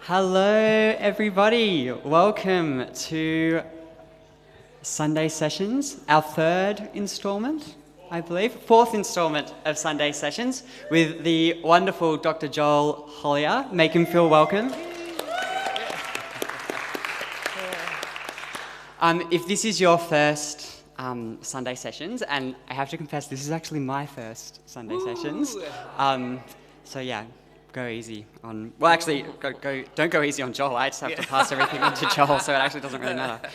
Hello, everybody. Welcome to Sunday Sessions, our third installment, I believe, fourth installment of Sunday Sessions with the wonderful Dr. Joel Hollier. Make him feel welcome. If this is your first Sunday Sessions, and I have to confess, this is actually my first Sunday Sessions. So yeah, go easy on... Well, actually, don't go easy on Joel. I just have to pass everything on to Joel, so it actually doesn't really matter.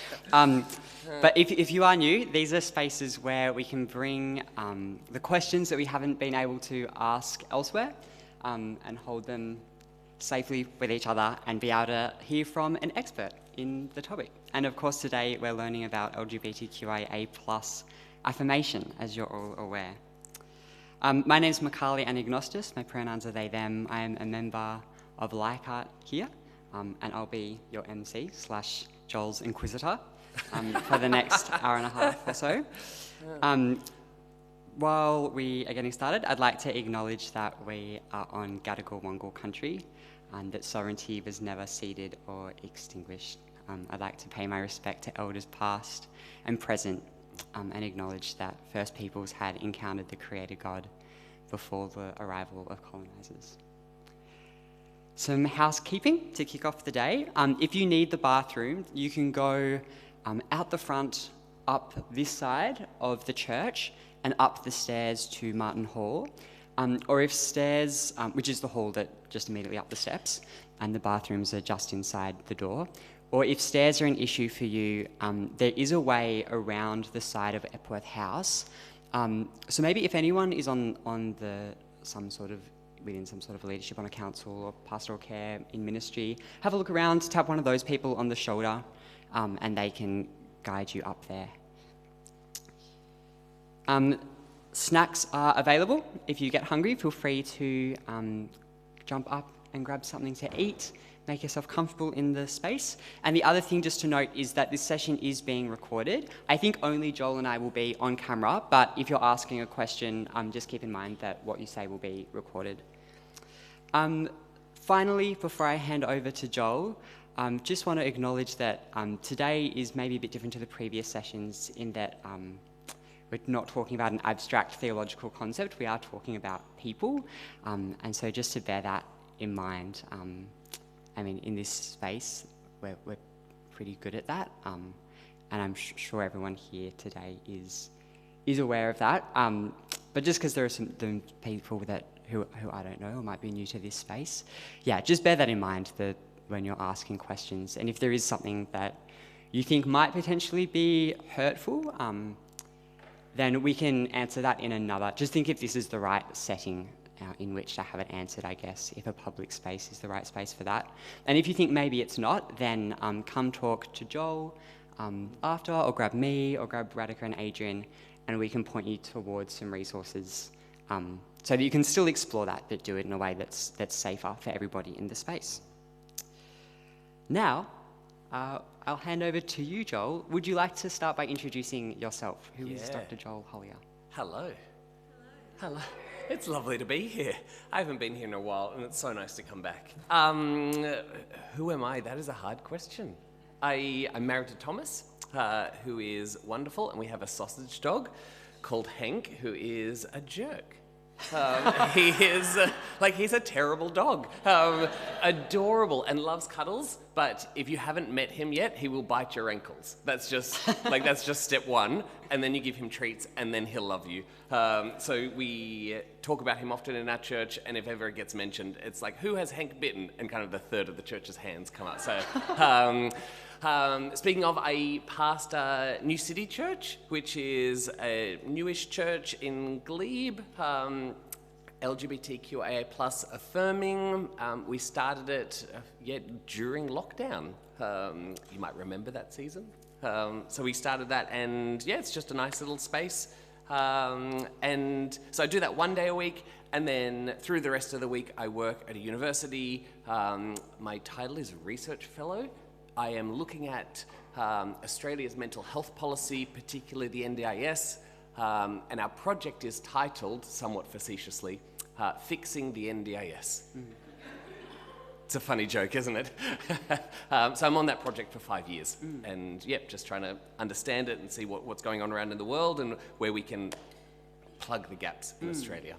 But if you are new, these are spaces where we can bring the questions that we haven't been able to ask elsewhere and hold them safely with each other and be able to hear from an expert in the topic. And of course, today we're learning about LGBTIQA Affirmation, as you're all aware. My name's Macaulay Anagnostis. My pronouns are they, them. I am a member of Leichhardt here, and I'll be your MC / Joel's Inquisitor for the next hour and a half or so. While we are getting started, I'd like to acknowledge that we are on Gadigal Wangal country and that sovereignty was never ceded or extinguished. I'd like to pay my respect to elders past and present and acknowledge that First Peoples had encountered the Creator God before the arrival of colonisers. Some housekeeping to kick off the day. If you need the bathroom, you can go out the front, up this side of the church and up the stairs to Martin Hall. Or if stairs, which is the hall that just immediately up the steps, and the bathrooms are just inside the door. Or if stairs are an issue for you, there is a way around the side of Epworth House. So maybe if anyone is within some sort of leadership on a council or pastoral care in ministry, have a look around, tap one of those people on the shoulder, and they can guide you up there. Snacks are available. If you get hungry, feel free to jump up and grab something to eat. Make yourself comfortable in the space. And the other thing just to note is that this session is being recorded. I think only Joel and I will be on camera, but if you're asking a question, just keep in mind that what you say will be recorded. Finally, before I hand over to Joel, just want to acknowledge that today is maybe a bit different to the previous sessions in that we're not talking about an abstract theological concept, we are talking about people. And so just to bear that in mind, in this space, we're pretty good at that, and I'm sure everyone here today is aware of that. But just because there are some people who I don't know or might be new to this space, just bear that in mind when you're asking questions. And if there is something that you think might potentially be hurtful, then we can answer that in another. Just think if this is the right setting in which to have it answered, I guess, if a public space is the right space for that. And if you think maybe it's not, then come talk to Joel after, or grab me, or grab Radhika and Adrian, and we can point you towards some resources so that you can still explore that, but do it in a way that's safer for everybody in the space. Now, I'll hand over to you, Joel. Would you like to start by introducing yourself? Who is Dr. Joel Hollier? Hello. It's lovely to be here. I haven't been here in a while, and it's so nice to come back. Who am I? That is a hard question. I'm married to Thomas, who is wonderful, and we have a sausage dog called Hank, who is a jerk. He is, he's a terrible dog. Adorable and loves cuddles, but if you haven't met him yet, he will bite your ankles. That's just step one, and then you give him treats, and then he'll love you. So we talk about him often in our church, and if ever it gets mentioned, it's like, who has Hank bitten? And kind of the third of the church's hands come up. So, speaking of, I pastor New City Church, which is a newish church in Glebe, LGBTIQA Affirming. We started it during lockdown. You might remember that season. So we started that, and it's just a nice little space. And so I do that one day a week, and then through the rest of the week I work at a university. My title is Research Fellow. I am looking at Australia's mental health policy, particularly the NDIS, and our project is titled, somewhat facetiously, Fixing the NDIS. It's a funny joke, isn't it? So I'm on that project for 5 years, and just trying to understand it and see what's going on around in the world and where we can plug the gaps in Australia.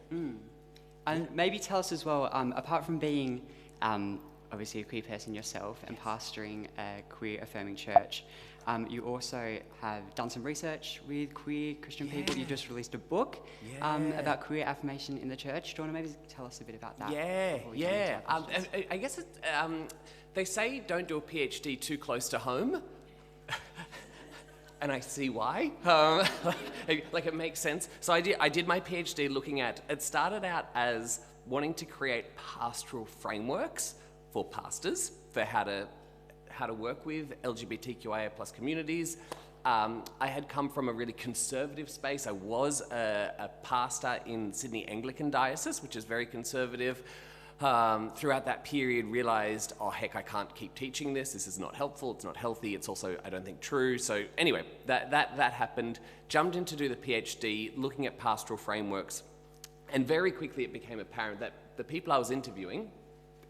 And maybe tell us as well, apart from being obviously a queer person yourself and pastoring a queer affirming church, you also have done some research with queer Christian people. You just released a book about queer affirmation in the church. Do you want to maybe tell us a bit about that? I guess they say don't do a PhD too close to home. And I see why. Like it makes sense. So I did my PhD looking at, it started out as wanting to create pastoral frameworks for pastors for how to work with LGBTIQA plus communities. I had come from a really conservative space. I was a pastor in Sydney Anglican Diocese, which is very conservative. Throughout that period, realised, oh heck, I can't keep teaching this. This is not helpful. It's not healthy. It's also, I don't think, true. So anyway, that happened. Jumped in to do the PhD, looking at pastoral frameworks, and very quickly it became apparent that the people I was interviewing,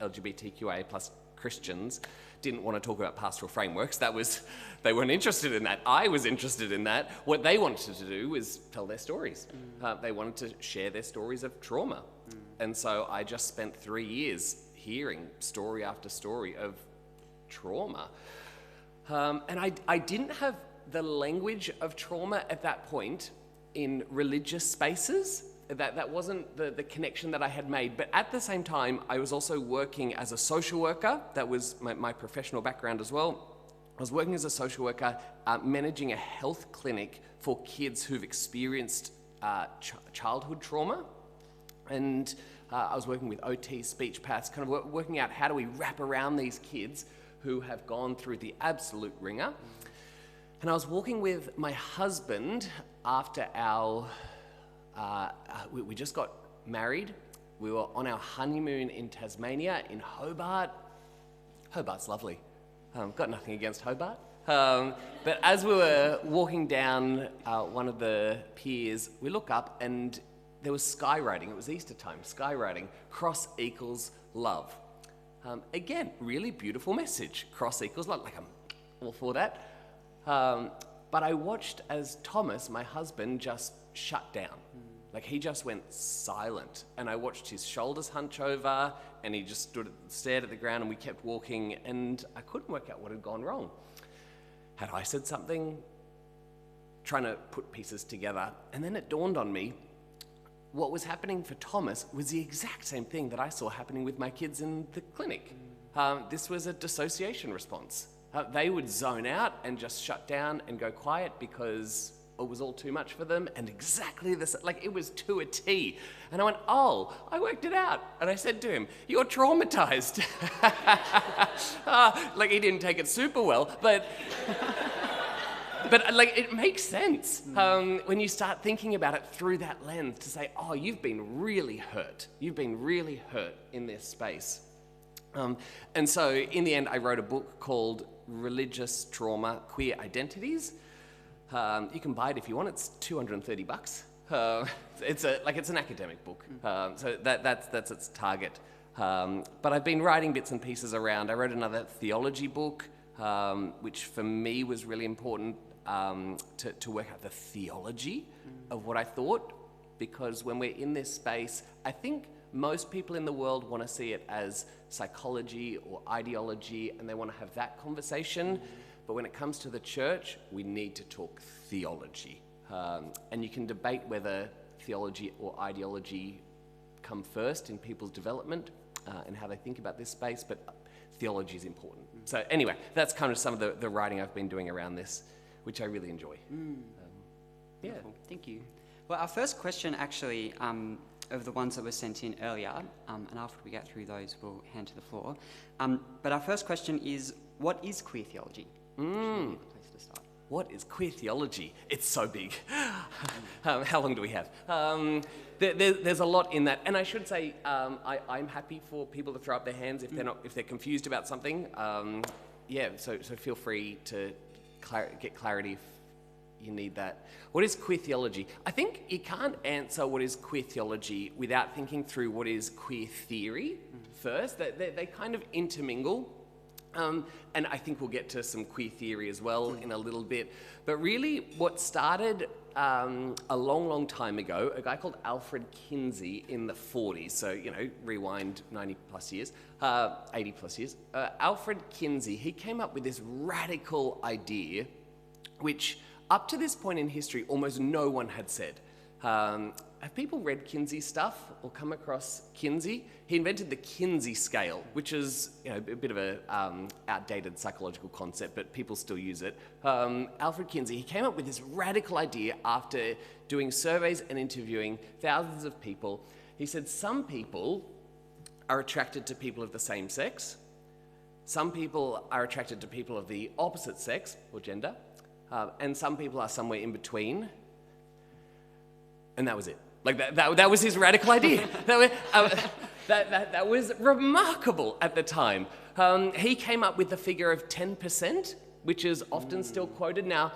LGBTQA plus Christians, didn't want to talk about pastoral frameworks. They weren't interested in that. I was interested in that. What they wanted to do was tell their stories. They wanted to share their stories of trauma. And so I just spent 3 years hearing story after story of trauma. And I didn't have the language of trauma at that point in religious spaces. That wasn't the connection that I had made. But at the same time, I was also working as a social worker. That was my professional background as well. I was working as a social worker, managing a health clinic for kids who've experienced childhood trauma. And I was working with OT, speech paths, kind of working out how do we wrap around these kids who have gone through the absolute ringer. And I was walking with my husband after we just got married. We were on our honeymoon in Tasmania, in Hobart. Hobart's lovely. Got nothing against Hobart. But as we were walking down one of the piers, we look up and there was skywriting. It was Easter time, skywriting. Cross equals love. Again, really beautiful message. Cross equals love. Like, I'm all for that. But I watched as Thomas, my husband, just shut down. Like, he just went silent. And I watched his shoulders hunch over, and he just stared at the ground, and we kept walking, and I couldn't work out what had gone wrong. Had I said something? Trying to put pieces together. And then it dawned on me, what was happening for Thomas was the exact same thing that I saw happening with my kids in the clinic. This was a dissociation response. They would zone out and just shut down and go quiet because it was all too much for them, and exactly this, like, it was to a T. And I went, oh, I worked it out. And I said to him, you're traumatized. Like, he didn't take it super well, but like, it makes sense when you start thinking about it through that lens, to say, oh, you've been really hurt. You've been really hurt in this space. And so in the end, I wrote a book called Religious Trauma, Queer Identities. You can buy it if you want. It's $230. It's an academic book, so that's its target. But I've been writing bits and pieces around. I wrote another theology book, which for me was really important to work out the theology of what I thought, because when we're in this space, I think most people in the world want to see it as psychology or ideology, and they want to have that conversation. But when it comes to the church, we need to talk theology. And you can debate whether theology or ideology come first in people's development and how they think about this space, but theology is important. So anyway, that's kind of some of the writing I've been doing around this, which I really enjoy. Yeah, thank you. Well, our first question actually, of the ones that were sent in earlier, and after we get through those, we'll hand to the floor. But our first question is, what is queer theology? Which is maybe the place to start. What is queer theology? It's so big. How long do we have? There's a lot in that, and I should say I'm happy for people to throw up their hands if they're confused about something. So feel free to get clarity you need that. What is queer theology? I think you can't answer what is queer theology without thinking through what is queer theory first. They kind of intermingle. And I think we'll get to some queer theory as well in a little bit. But really, what started a long, long time ago, a guy called Alfred Kinsey in the 40s, so, rewind 90 plus years, 80 plus years. Alfred Kinsey, he came up with this radical idea, which up to this point in history, almost no one had said. Have people read Kinsey's stuff or come across Kinsey? He invented the Kinsey scale, which is a bit of a outdated psychological concept, but people still use it. Alfred Kinsey, he came up with this radical idea after doing surveys and interviewing thousands of people. He said some people are attracted to people of the same sex. Some people are attracted to people of the opposite sex or gender. And some people are somewhere in between. And that was it. Like that was his radical idea. That was remarkable at the time. He came up with the figure of 10%, which is often still quoted now.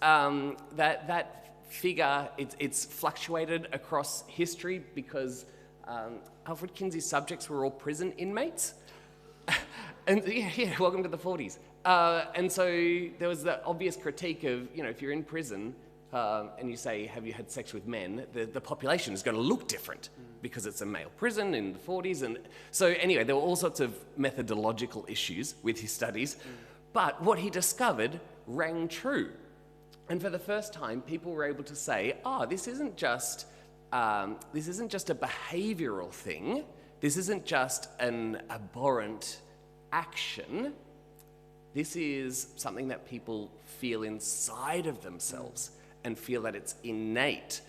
That figure, it's fluctuated across history because Alfred Kinsey's subjects were all prison inmates. And yeah, welcome to the 40s. And so there was the obvious critique of, if you're in prison, and you say, have you had sex with men, the population is going to look different because it's a male prison in the 40s. And so anyway, there were all sorts of methodological issues with his studies. But what he discovered rang true. And for the first time, people were able to say, this isn't just a behavioral thing. This isn't just an abhorrent action. This is something that people feel inside of themselves and feel that it's innate.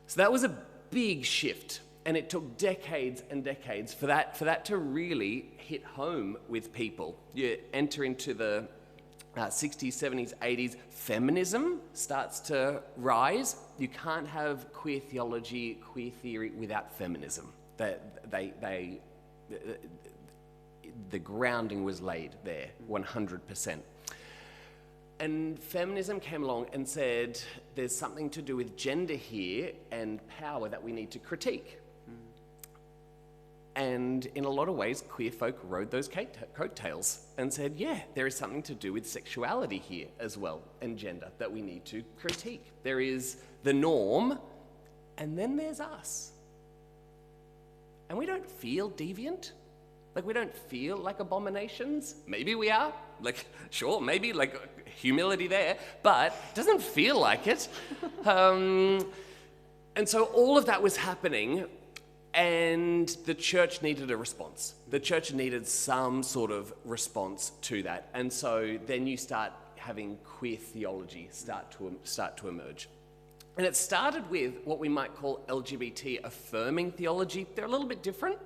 So that was a big shift, and it took decades and decades for that to really hit home with people. You enter into the 60s, 70s, 80s, feminism starts to rise. You can't have queer theology, queer theory without feminism. The grounding was laid there, 100%. And feminism came along and said, there's something to do with gender here and power that we need to critique. And in a lot of ways, queer folk rode those coattails and said, yeah, there is something to do with sexuality here as well, and gender, that we need to critique. There is the norm, and then there's us. And we don't feel deviant. Like, we don't feel like abominations. Maybe we are. Like, sure, maybe, like, humility there, but it doesn't feel like it. And so all of that was happening, and the church needed a response. The church needed some sort of response to that. And so then you start having queer theology start to emerge. And it started with what we might call LGBT affirming theology. They're a little bit different.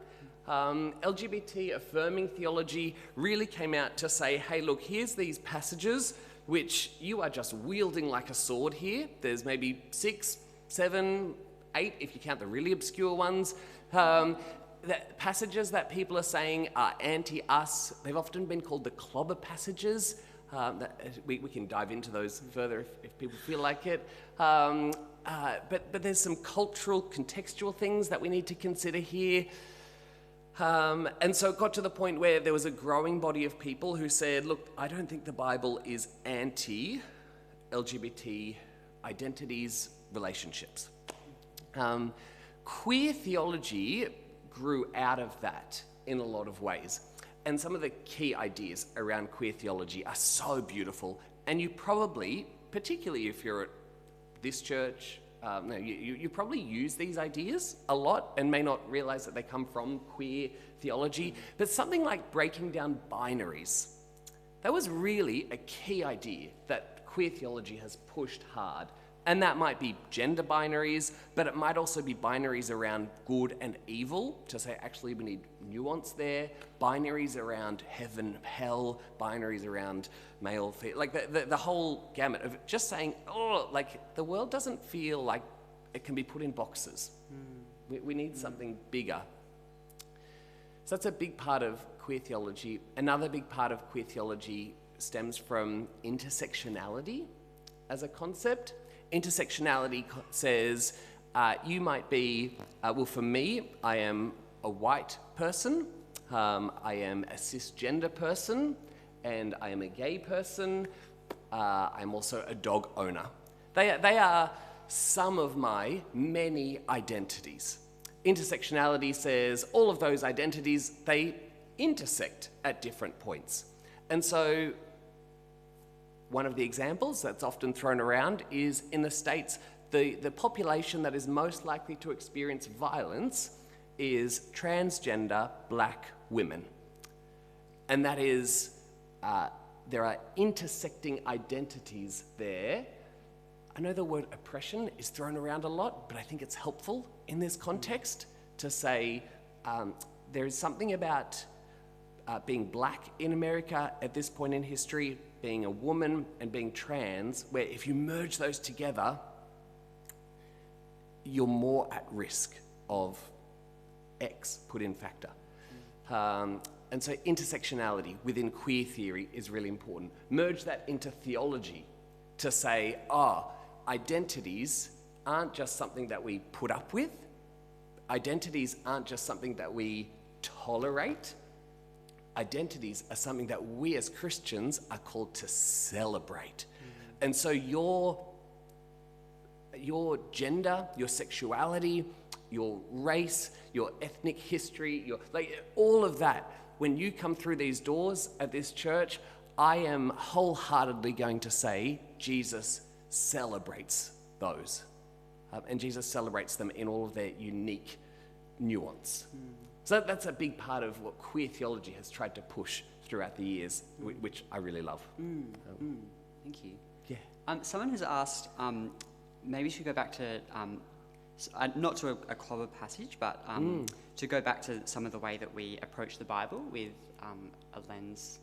LGBT affirming theology really came out to say, hey, look, here's these passages which you are just wielding like a sword here. There's maybe 6, 7, 8, if you count the really obscure ones. Passages that people are saying are anti-us. They've often been called the clobber passages. We can dive into those further if people feel like it. But there's some cultural, contextual things that we need to consider here. And so it got to the point where there was a growing body of people who said, look, I don't think the Bible is anti-LGBT identities, relationships. Queer theology grew out of that in a lot of ways. And some of the key ideas around queer theology are so beautiful. And you probably, particularly if you're at this church, you probably use these ideas a lot and may not realize that they come from queer theology. But something like breaking down binaries, that was really a key idea that queer theology has pushed hard. And that might be gender binaries, but it might also be binaries around good and evil, to say actually we need nuance there, binaries around heaven, hell, binaries around male, female, like the whole gamut of just saying, like the world doesn't feel like it can be put in boxes. We need something bigger. So that's a big part of queer theology. Another big part of queer theology stems from intersectionality. as a concept. Intersectionality says you might be, well, for me, I am a white person, I am a cisgender person, and I am a gay person. I'm also a dog owner. They are some of my many identities. Intersectionality says all of those identities, they intersect at different points. And so one of the examples that's often thrown around is in the States, the population that is most likely to experience violence is transgender black women. And that is, there are intersecting identities there. I know the word oppression is thrown around a lot, but I think it's helpful in this context to say there is something about being black in America at this point in history, being a woman and being trans, where if you merge those together, you're more at risk of X put in factor. And so intersectionality within queer theory is really important. Merge that into theology to say, identities aren't just something that we put up with. Identities aren't just something that we tolerate. Identities are something that we as Christians are called to celebrate. And so your gender, your sexuality, your race, your ethnic history, all of that, when you come through these doors at this church, I am wholeheartedly going to say Jesus celebrates those. And Jesus celebrates them in all of their unique nuance. So that's a big part of what queer theology has tried to push throughout the years, which I really love. Thank you. Yeah. Someone has asked, maybe we should go back to, not to a clobber passage, but to go back to some of the way that we approach the Bible with a lens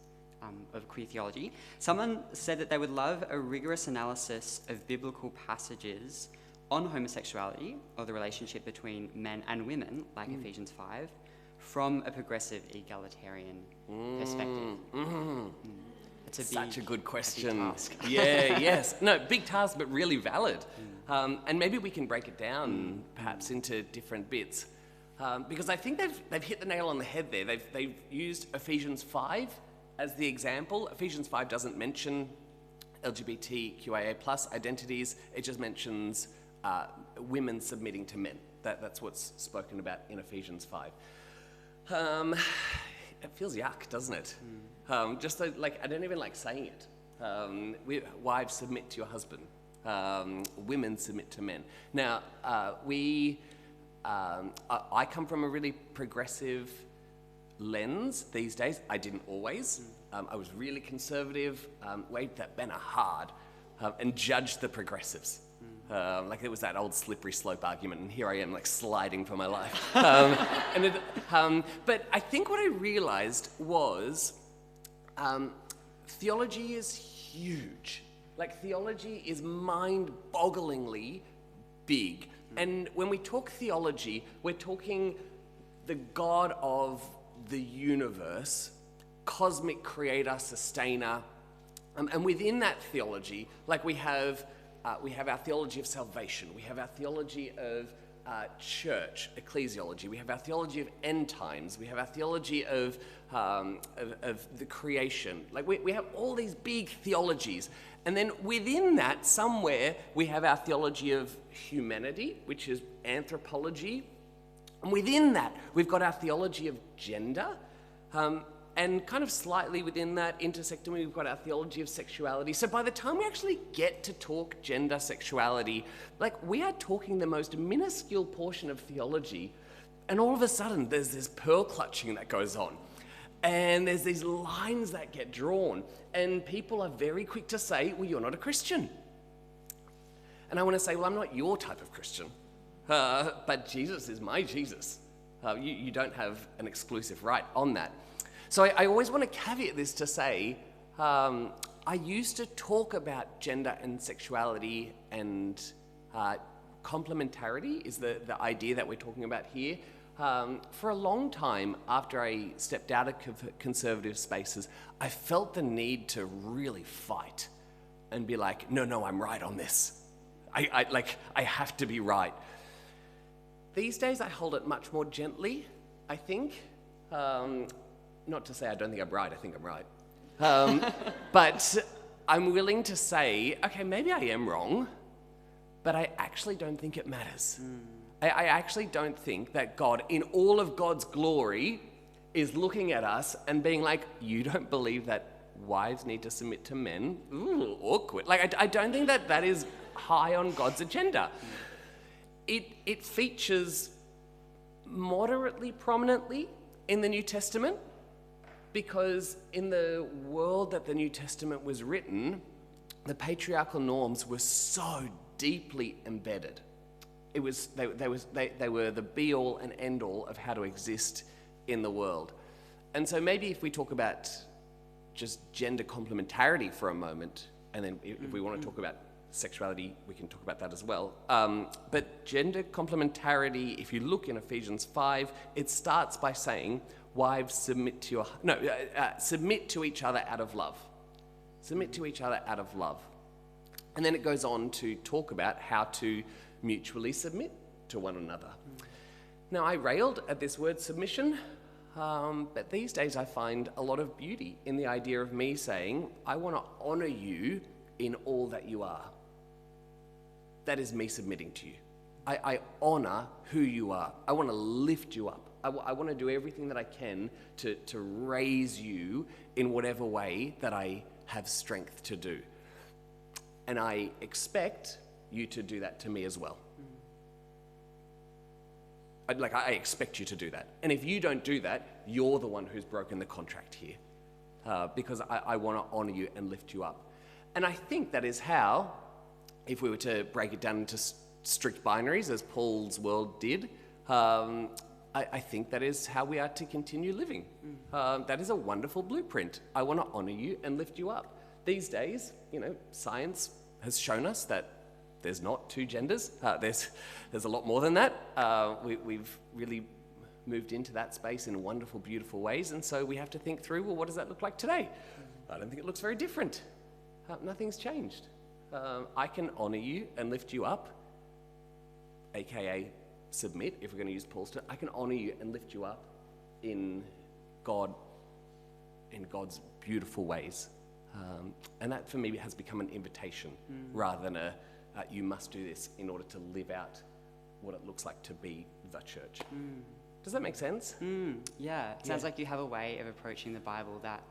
of queer theology. Someone said that they would love a rigorous analysis of biblical passages on homosexuality or the relationship between men and women, like Ephesians 5, from a progressive egalitarian perspective. It's Such a good question. A big task. Yes. No, big task, but really valid. And maybe we can break it down perhaps into different bits. Because I think they've hit the nail on the head there. They've used Ephesians 5 as the example. Ephesians 5 doesn't mention LGBTIQA plus identities. It just mentions women submitting to men. That's what's spoken about in Ephesians 5. It feels yuck, doesn't it? Just like, I don't even like saying it. Wives, submit to your husband. Women, submit to men. Now, I come from a really progressive lens these days. I didn't always. I was really conservative, waved that banner hard, and judged the progressives. Like it was that old slippery slope argument, and here I am, like sliding for my life. But I think what I realized was theology is huge. Like theology is mind-bogglingly big. And when we talk theology, we're talking the God of the universe, cosmic creator, sustainer. And within that theology, like we have our theology of salvation, we have our theology of church, ecclesiology, we have our theology of end times, we have our theology of the creation. Like we have all these big theologies. And then within that, somewhere, we have our theology of humanity, which is anthropology. And within that, we've got our theology of gender. And kind of slightly within that, intersecting, we've got our theology of sexuality. So by the time we actually get to talk gender, sexuality, like we are talking the most minuscule portion of theology. And all of a sudden, there's this pearl clutching that goes on. And there's these lines that get drawn. And people are very quick to say, well, you're not a Christian. And I want to say, well, I'm not your type of Christian. But Jesus is my Jesus. You don't have an exclusive right on that. So I always want to caveat this to say, I used to talk about gender and sexuality and complementarity is the idea that we're talking about here. For a long time, after I stepped out of conservative spaces, I felt the need to really fight and be like, no, I'm right on this. I have to be right. These days I hold it much more gently, I think. Not to say I don't think I'm right, I think I'm right. But I'm willing to say, okay, maybe I am wrong, but I actually don't think it matters. I actually don't think that God, in all of God's glory, is looking at us and being like, you don't believe that wives need to submit to men? Ooh, awkward. Like, I don't think that that is high on God's agenda. It features moderately prominently in the New Testament, because in the world that the New Testament was written, the patriarchal norms were so deeply embedded. They were the be-all and end-all of how to exist in the world. And so maybe if we talk about just gender complementarity for a moment, and then if we want to talk about sexuality, we can talk about that as well. But gender complementarity, if you look in Ephesians 5, it starts by saying, wives, submit to each other out of love. Submit to each other out of love. And then it goes on to talk about how to mutually submit to one another. Now, I railed at this word submission, but these days I find a lot of beauty in the idea of me saying, I want to honor you in all that you are. That is me submitting to you. I honor who you are. I want to lift you up. I want to do everything that I can to raise you in whatever way that I have strength to do. And I expect you to do that to me as well. I expect you to do that. And if you don't do that, you're the one who's broken the contract here. Because I want to honor you and lift you up. And I think that is how, if we were to break it down into strict binaries, as Paul's world did, I think that is how we are to continue living. That is a wonderful blueprint. I want to honor you and lift you up. These days, science has shown us that there's not two genders. There's a lot more than that. We've really moved into that space in wonderful, beautiful ways. And so we have to think through, well, what does that look like today? I don't think it looks very different. Nothing's changed. I can honor you and lift you up, aka submit, if we're going to use Paul's term. I can honor you and lift you up in God's beautiful ways. And that for me has become an invitation rather than you must do this in order to live out what it looks like to be the church. Does that make sense? Yeah, it sounds like you have a way of approaching the Bible that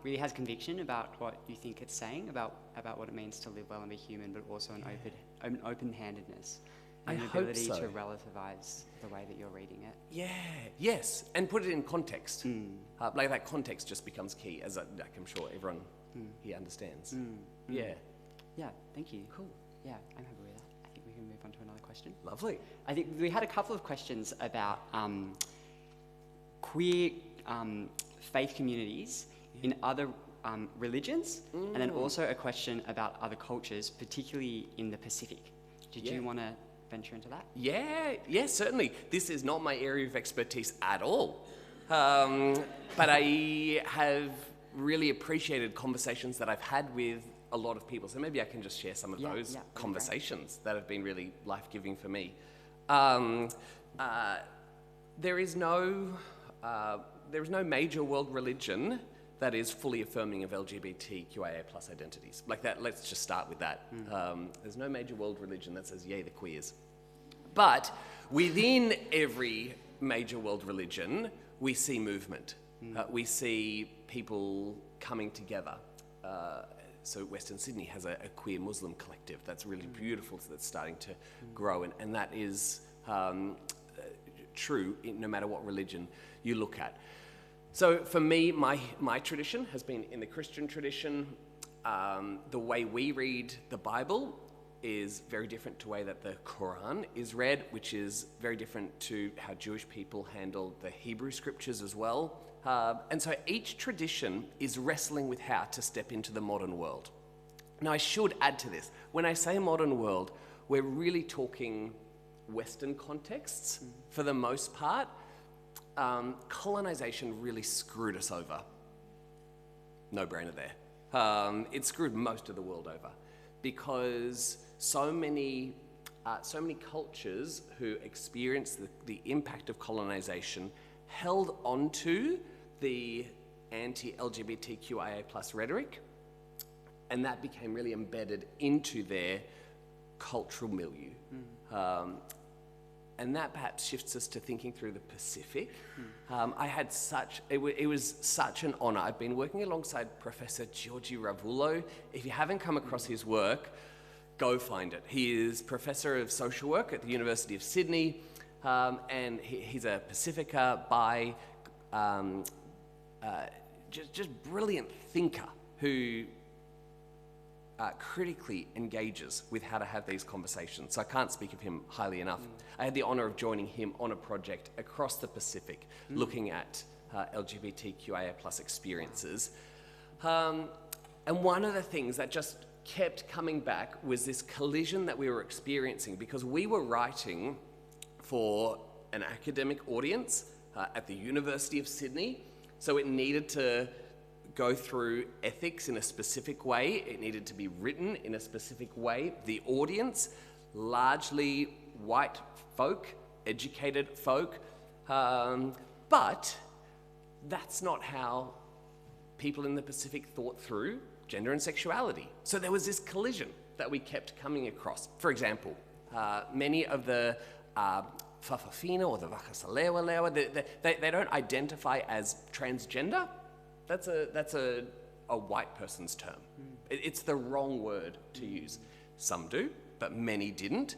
really has conviction about what you think it's saying, about what it means to live well and be human, but also an open-handedness. And an ability to relativize the way that you're reading it. Yeah, yes, and put it in context. That context just becomes key, as I'm sure everyone here understands. Yeah. Yeah, thank you. Cool. Yeah, I'm happy with that. I think we can move on to another question. Lovely. I think we had a couple of questions about queer faith communities in other religions, and then also a question about other cultures, particularly in the Pacific. Did you want to venture into that? Yeah, certainly. This is not my area of expertise at all. But I have really appreciated conversations that I've had with a lot of people. So maybe I can just share some of those conversations that have been really life-giving for me. There is no major world religion that is fully affirming of LGBTIQA plus identities. Like that, let's just start with that. There's no major world religion that says, yay, the queers. But within every major world religion, we see movement. We see people coming together. So Western Sydney has a queer Muslim collective that's really beautiful, so that's starting to grow, and that is true no matter what religion you look at. So for me, my tradition has been in the Christian tradition. The way we read the Bible is very different to the way that the Quran is read, which is very different to how Jewish people handle the Hebrew scriptures as well. And so each tradition is wrestling with how to step into the modern world. Now, I should add to this. When I say modern world, we're really talking Western contexts for the most part. Colonization really screwed us over. No brainer there. It screwed most of the world over because so many cultures who experienced the impact of colonization held onto the anti-LGBTQIA plus rhetoric, and that became really embedded into their cultural milieu. And that perhaps shifts us to thinking through the Pacific. I had it was such an honor. I've been working alongside Professor Georgi Ravullo. If you haven't come across his work, go find it. He is Professor of Social Work at the University of Sydney, and he's a Pacifica by just brilliant thinker who critically engages with how to have these conversations. So I can't speak of him highly enough. I had the honor of joining him on a project across the Pacific looking at LGBTQIA plus experiences. And one of the things that just kept coming back was this collision that we were experiencing because we were writing for an academic audience at the University of Sydney. So it needed to go through ethics in a specific way. It needed to be written in a specific way. The audience, largely white folk, educated folk, but that's not how people in the Pacific thought through gender and sexuality. So there was this collision that we kept coming across. For example, many of the Fa'afafina or the Vakasalewa, they don't identify as transgender. That's a white person's term. It's the wrong word to use. Some do, but many didn't.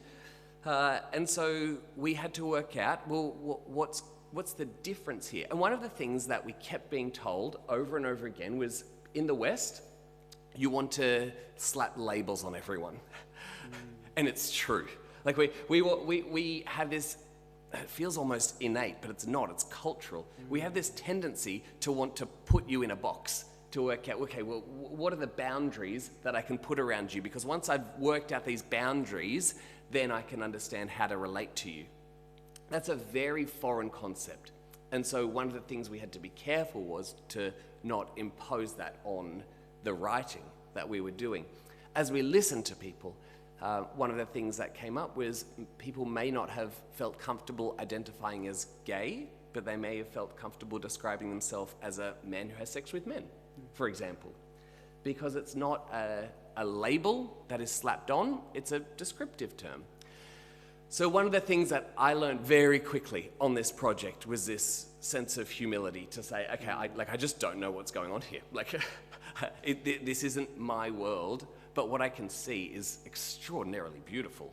And so we had to work out, well, what's the difference here? And one of the things that we kept being told over and over again was, in the West, you want to slap labels on everyone. And it's true. Like we have this, it feels almost innate, but it's not, it's cultural. We have this tendency to want to put you in a box, to work out, okay, well, what are the boundaries that I can put around you? Because once I've worked out these boundaries, then I can understand how to relate to you. That's a very foreign concept. And so one of the things we had to be careful was to not impose that on the writing that we were doing. As we listened to people, one of the things that came up was people may not have felt comfortable identifying as gay, but they may have felt comfortable describing themselves as a man who has sex with men, for example. Because it's not a label that is slapped on, it's a descriptive term. So one of the things that I learned very quickly on this project was this sense of humility to say, okay, I just don't know what's going on here. Like, this isn't my world, but what I can see is extraordinarily beautiful.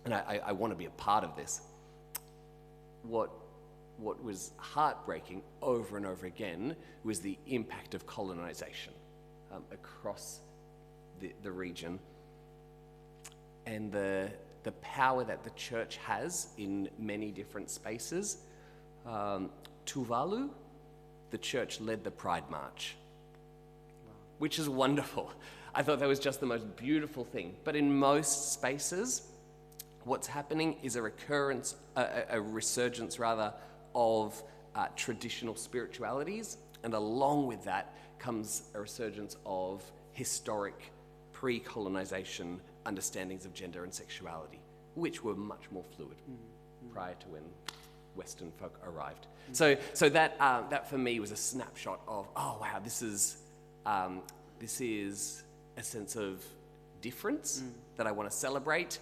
And I want to be a part of this. What was heartbreaking over and over again was the impact of colonization across the region, and the power that the church has in many different spaces. Tuvalu, the church led the Pride March, which is wonderful. I thought that was just the most beautiful thing. But in most spaces, what's happening is a resurgence of traditional spiritualities, and along with that comes a resurgence of historic pre-colonization understandings of gender and sexuality, which were much more fluid prior to when Western folk arrived. So that for me was a snapshot of, oh wow, this is a sense of difference that I want to celebrate.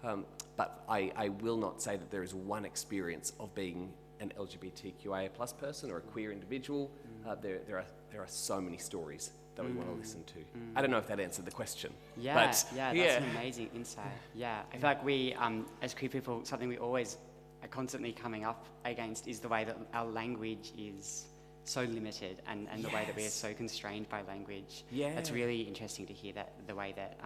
But I will not say that there is one experience of being an LGBTQIA plus person or a queer individual. There are so many stories that we want to listen to. I don't know if that answered the question. Yeah, that's an amazing insight. Yeah, I feel like we, as queer people, something we always are constantly coming up against is the way that our language is so limited, and the way that we are so constrained by language. Yeah. That's really interesting to hear, that the way that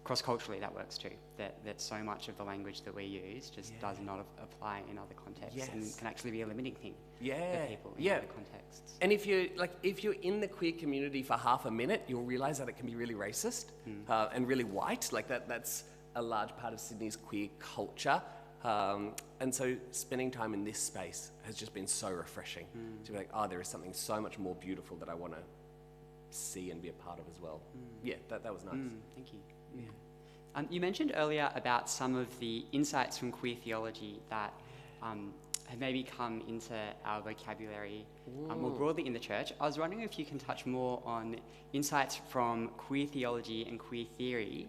cross-culturally that works too, that so much of the language that we use just does not apply in other contexts, and can actually be a limiting thing for people in other contexts. And if you're in the queer community for half a minute, you'll realise that it can be really racist and really white. Like that's a large part of Sydney's queer culture. And so spending time in this space has just been so refreshing to be like, oh, there is something so much more beautiful that I want to see and be a part of as well. Yeah, that was nice. Thank you. Yeah. You mentioned earlier about some of the insights from queer theology that have maybe come into our vocabulary more broadly in the church. I was wondering if you can touch more on insights from queer theology and queer theory,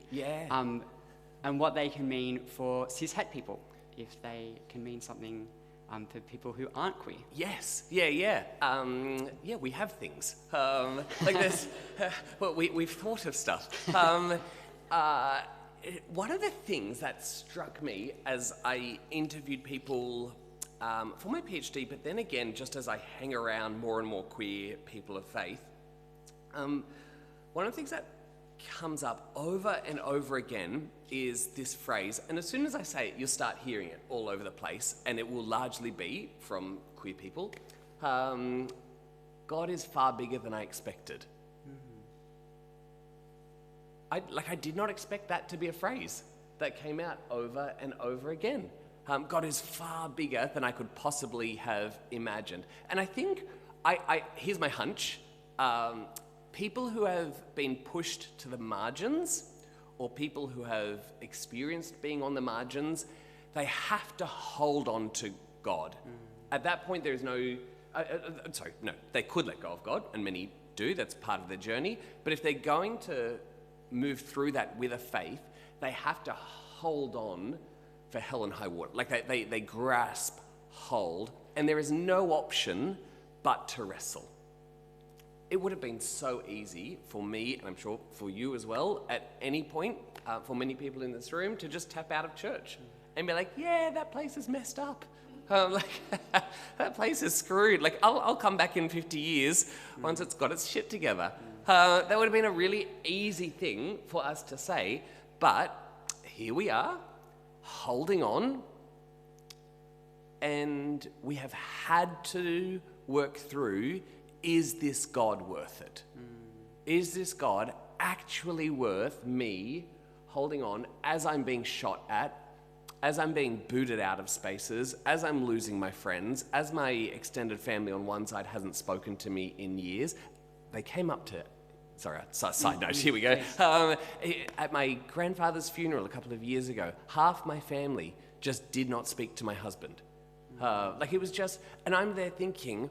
and what they can mean for cishet people, if they can mean something for people who aren't queer. Yes, yeah, we have things. Like this, well, we've thought of stuff. One of the things that struck me as I interviewed people for my PhD, but then again, just as I hang around more and more queer people of faith, one of the things that comes up over and over again is this phrase, and as soon as I say it, you'll start hearing it all over the place, and it will largely be from queer people. God is far bigger than I expected. I did not expect that to be a phrase that came out over and over again. God is far bigger than I could possibly have imagined. And I think, here's my hunch, people who have been pushed to the margins, or people who have experienced being on the margins, they have to hold on to God. At that point, there is they could let go of God, and many do, that's part of the journey. But if they're going to move through that with a faith, they have to hold on for hell and high water. Like they grasp hold, and there is no option but to wrestle. It would have been so easy for me, and I'm sure for you as well, at any point, for many people in this room, to just tap out of church and be like, yeah, that place is messed up. That place is screwed. Like, I'll come back in 50 years once it's got its shit together. That would have been a really easy thing for us to say, but here we are, holding on, and we have had to work through, is this God worth it? Is this God actually worth me holding on as I'm being shot at, as I'm being booted out of spaces, as I'm losing my friends, as my extended family on one side hasn't spoken to me in years? They came up to, side note, here we go. At my grandfather's funeral a couple of years ago, half my family just did not speak to my husband. It was just, and I'm there thinking,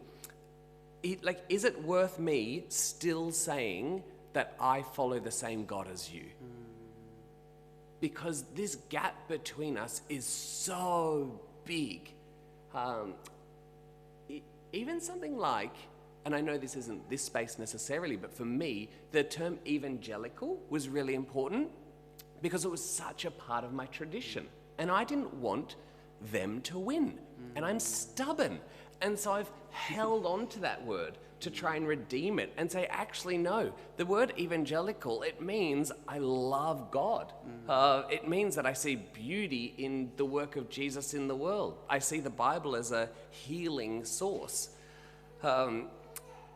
is it worth me still saying that I follow the same God as you? Because this gap between us is so big. Even something like, and I know this isn't this space necessarily, but for me, the term evangelical was really important because it was such a part of my tradition. And I didn't want them to win. And I'm stubborn. And so I've held on to that word to try and redeem it and say, actually, no. The word evangelical, it means I love God. It means that I see beauty in the work of Jesus in the world. I see the Bible as a healing source. And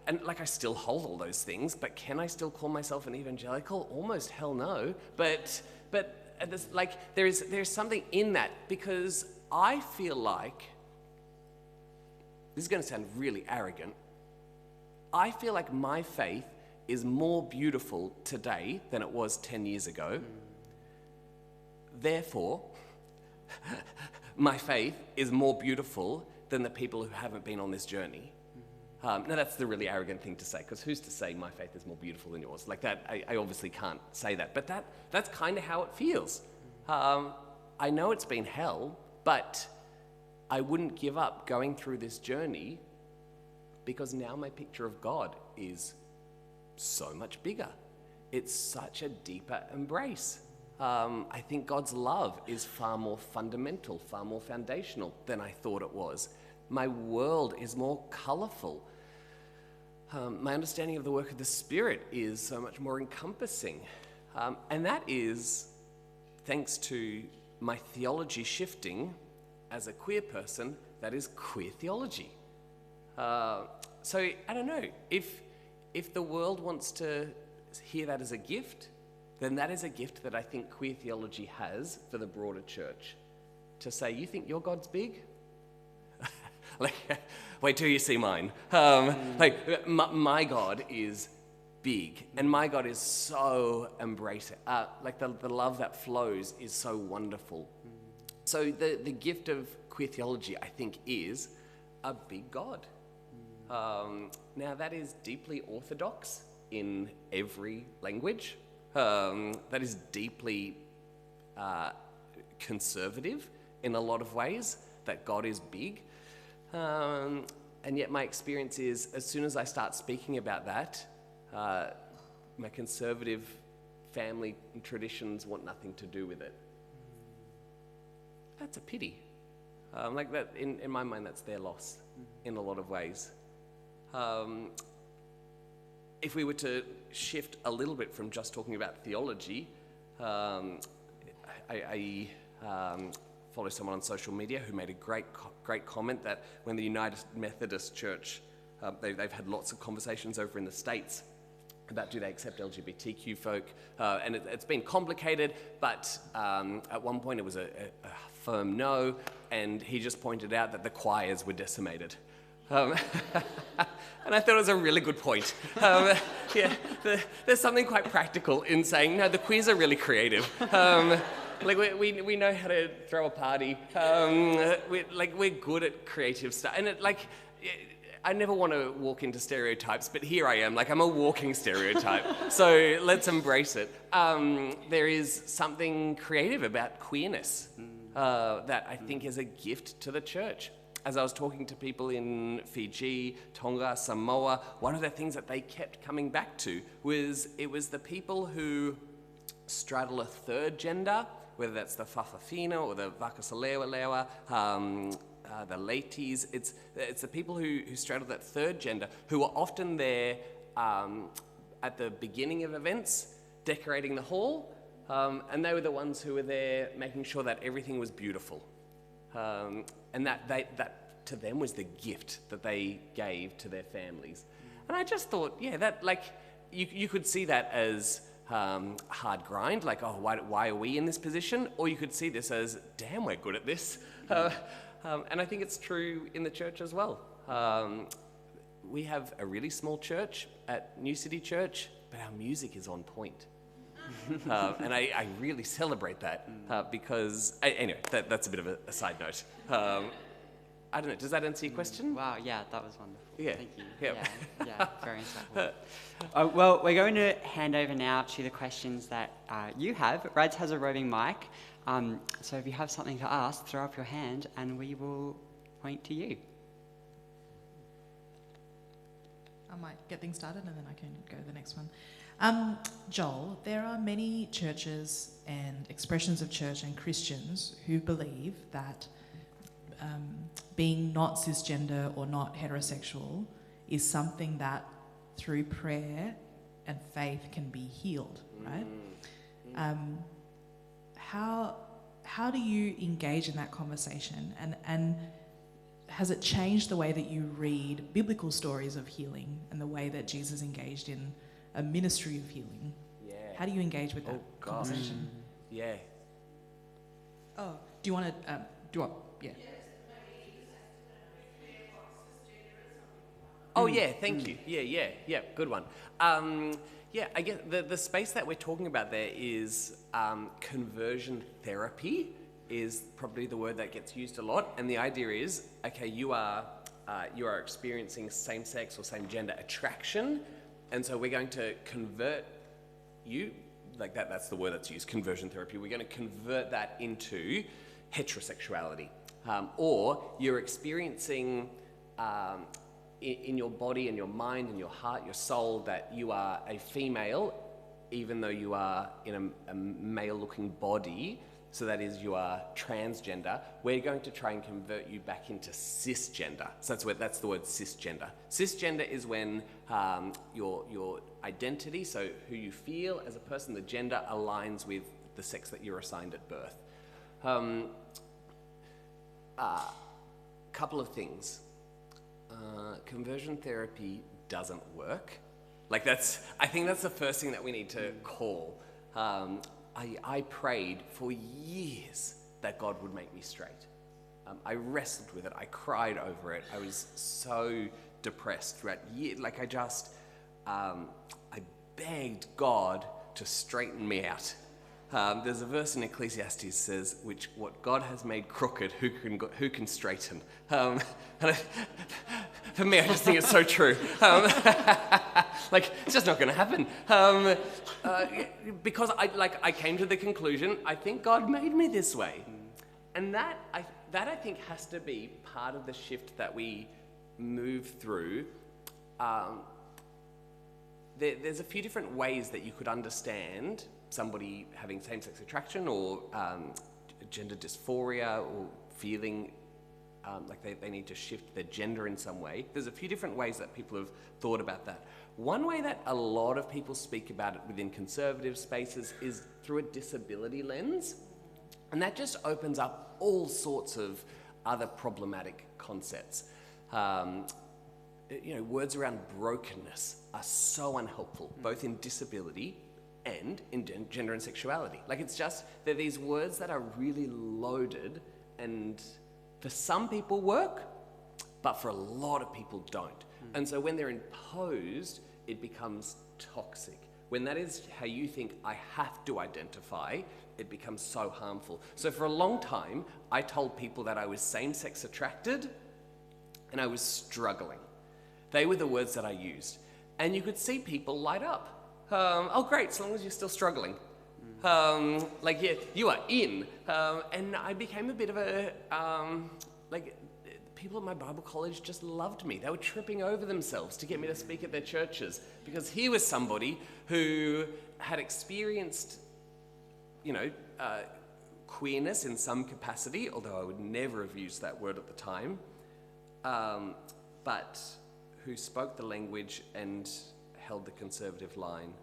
I still hold all those things, but can I still call myself an evangelical? Almost hell no. But there's something in that, because I feel like, this is going to sound really arrogant, I feel like my faith is more beautiful today than it was 10 years ago. Therefore, my faith is more beautiful than the people who haven't been on this journey. Now, that's the really arrogant thing to say, because who's to say my faith is more beautiful than yours? Like that, I obviously can't say that, but that's kind of how it feels. I know it's been hell, but I wouldn't give up going through this journey, because now my picture of God is so much bigger. It's such a deeper embrace. I think God's love is far more fundamental, far more foundational than I thought it was. My world is more colourful. My understanding of the work of the Spirit is so much more encompassing. And that is thanks to my theology shifting as a queer person. That is queer theology. So I don't know, if the world wants to hear that as a gift, then that is a gift that I think queer theology has for the broader church. To say, you think your God's big? Wait till you see mine. My God is big. And my God is so embrace it. Like the love that flows is so wonderful. So the gift of queer theology, I think, is a big God. Now that is deeply orthodox in every language. That is deeply conservative in a lot of ways, that God is big. And yet my experience is, as soon as I start speaking about that, my conservative family traditions want nothing to do with it. That's a pity. Like that, in my mind, that's their loss in a lot of ways. If we were to shift a little bit from just talking about theology, I follow someone on social media who made a great comment that when the United Methodist Church, they've had lots of conversations over in the States about do they accept LGBTQ folk, and it's been complicated, but at one point it was a firm no, and he just pointed out that the choirs were decimated. And I thought it was a really good point. There's something quite practical in saying, no, the queers are really creative. Like we know how to throw a party. We're good at creative stuff, and I never want to walk into stereotypes, but here I am, like I'm a walking stereotype. So let's embrace it. There is something creative about queerness that I think is a gift to the church. As I was talking to people in Fiji, Tonga, Samoa, one of the things that they kept coming back to was the people who straddle a third gender, whether that's the Fafafina or the Vakasalewa, the ladies. It's the people who straddle that third gender who are often there at the beginning of events, decorating the hall, and they were the ones who were there making sure that everything was beautiful. And that to them was the gift that they gave to their families. And I just thought, yeah, that like you could see that as hard grind, like, oh, why are we in this position? Or you could see this as, damn, we're good at this. And I think it's true in the church as well. We have a really small church at New City Church, but our music is on point. And I really celebrate that because, anyway, that's a bit of a side note. I don't know, does that answer your question? Wow, yeah, that was wonderful. Yeah. Thank you. Yep. Yeah, very insightful. Well, we're going to hand over now to the questions that you have. Rads has a roving mic, so if you have something to ask, throw up your hand and we will point to you. I might get things started and then I can go to the next one. Joel, there are many churches and expressions of church and Christians who believe that being not cisgender or not heterosexual is something that through prayer and faith can be healed, right? How do you engage in that conversation, and has it changed the way that you read biblical stories of healing and the way that Jesus engaged in a ministry of healing? Yeah. How do you engage with that conversation? Yeah. Oh, do you want to yeah. Oh, yeah, thank you. Yeah, good one. Yeah, I guess the space that we're talking about there is conversion therapy is probably the word that gets used a lot. And the idea is, okay, you are experiencing same-sex or same-gender attraction, and so we're going to convert you, like that's the word that's used, conversion therapy. We're going to convert that into heterosexuality. Or you're experiencing in your body and your mind and your heart, your soul, that you are a female, even though you are in a male-looking body, so that is, you are transgender. We're going to try and convert you back into cisgender. So that's the word cisgender. Cisgender is when your identity, so who you feel as a person, the gender, aligns with the sex that you're assigned at birth. Couple of things. Conversion therapy doesn't work. I think that's the first thing that we need to call. I prayed for years that God would make me straight. I wrestled with it. I cried over it. I was so depressed throughout years. I begged God to straighten me out. There's a verse in Ecclesiastes says, "Which what God has made crooked, who can straighten?" And for me, I just think it's so true. Like, it's just not going to happen. Because I came to the conclusion, I think God made me this way, and that I think has to be part of the shift that we move through. There's a few different ways that you could understand somebody having same-sex attraction or gender dysphoria or feeling like they need to shift their gender in some way. There's a few different ways that people have thought about that. One way that a lot of people speak about it within conservative spaces is through a disability lens, and that just opens up all sorts of other problematic concepts. Words around brokenness are so unhelpful, both in disability and in gender and sexuality. Like, it's just, they're these words that are really loaded, and for some people work, but for a lot of people don't. And so when they're imposed, it becomes toxic. When that is how you think I have to identify, it becomes so harmful. So for a long time, I told people that I was same-sex attracted and I was struggling. They were the words that I used. And you could see people light up. Oh, great, as long as you're still struggling. Yeah, you are in. And I became a bit of a, people at my Bible college just loved me. They were tripping over themselves to get me to speak at their churches, because here was somebody who had experienced, queerness in some capacity, although I would never have used that word at the time, but who spoke the language and held the conservative line.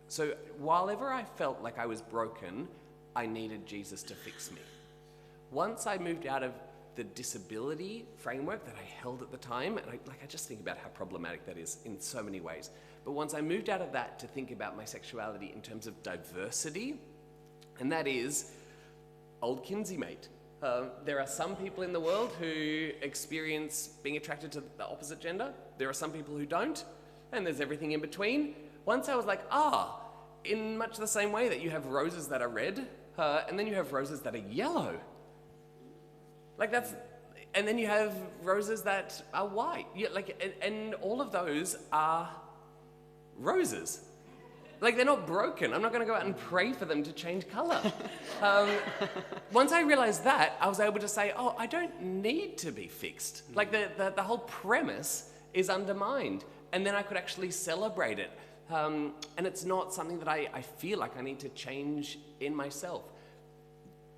So while ever I felt like I was broken, I needed Jesus to fix me. Once I moved out of the disability framework that I held at the time, and I just think about how problematic that is in so many ways. But once I moved out of that to think about my sexuality in terms of diversity, and that is old Kinsey mate. There are some people in the world who experience being attracted to the opposite gender. There are some people who don't, and there's everything in between. Once I was like, in much the same way that you have roses that are red, and then you have roses that are yellow. And then you have roses that are white. And all of those are roses. They're not broken. I'm not going to go out and pray for them to change colour. Once I realised that, I was able to say, I don't need to be fixed. The whole premise is undermined. And then I could actually celebrate it. And it's not something that I feel like I need to change in myself.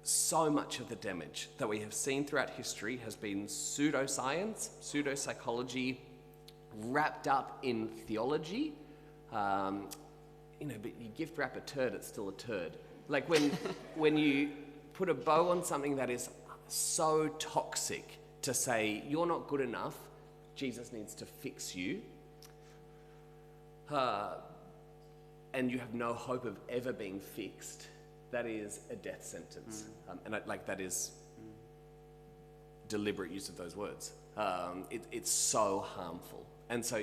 So much of the damage that we have seen throughout history has been pseudoscience, pseudopsychology, wrapped up in theology. But you gift wrap a turd, it's still a turd. When you put a bow on something that is so toxic to say, you're not good enough, Jesus needs to fix you, and you have no hope of ever being fixed, that is a death sentence. That is deliberate use of those words. It's so harmful. And so,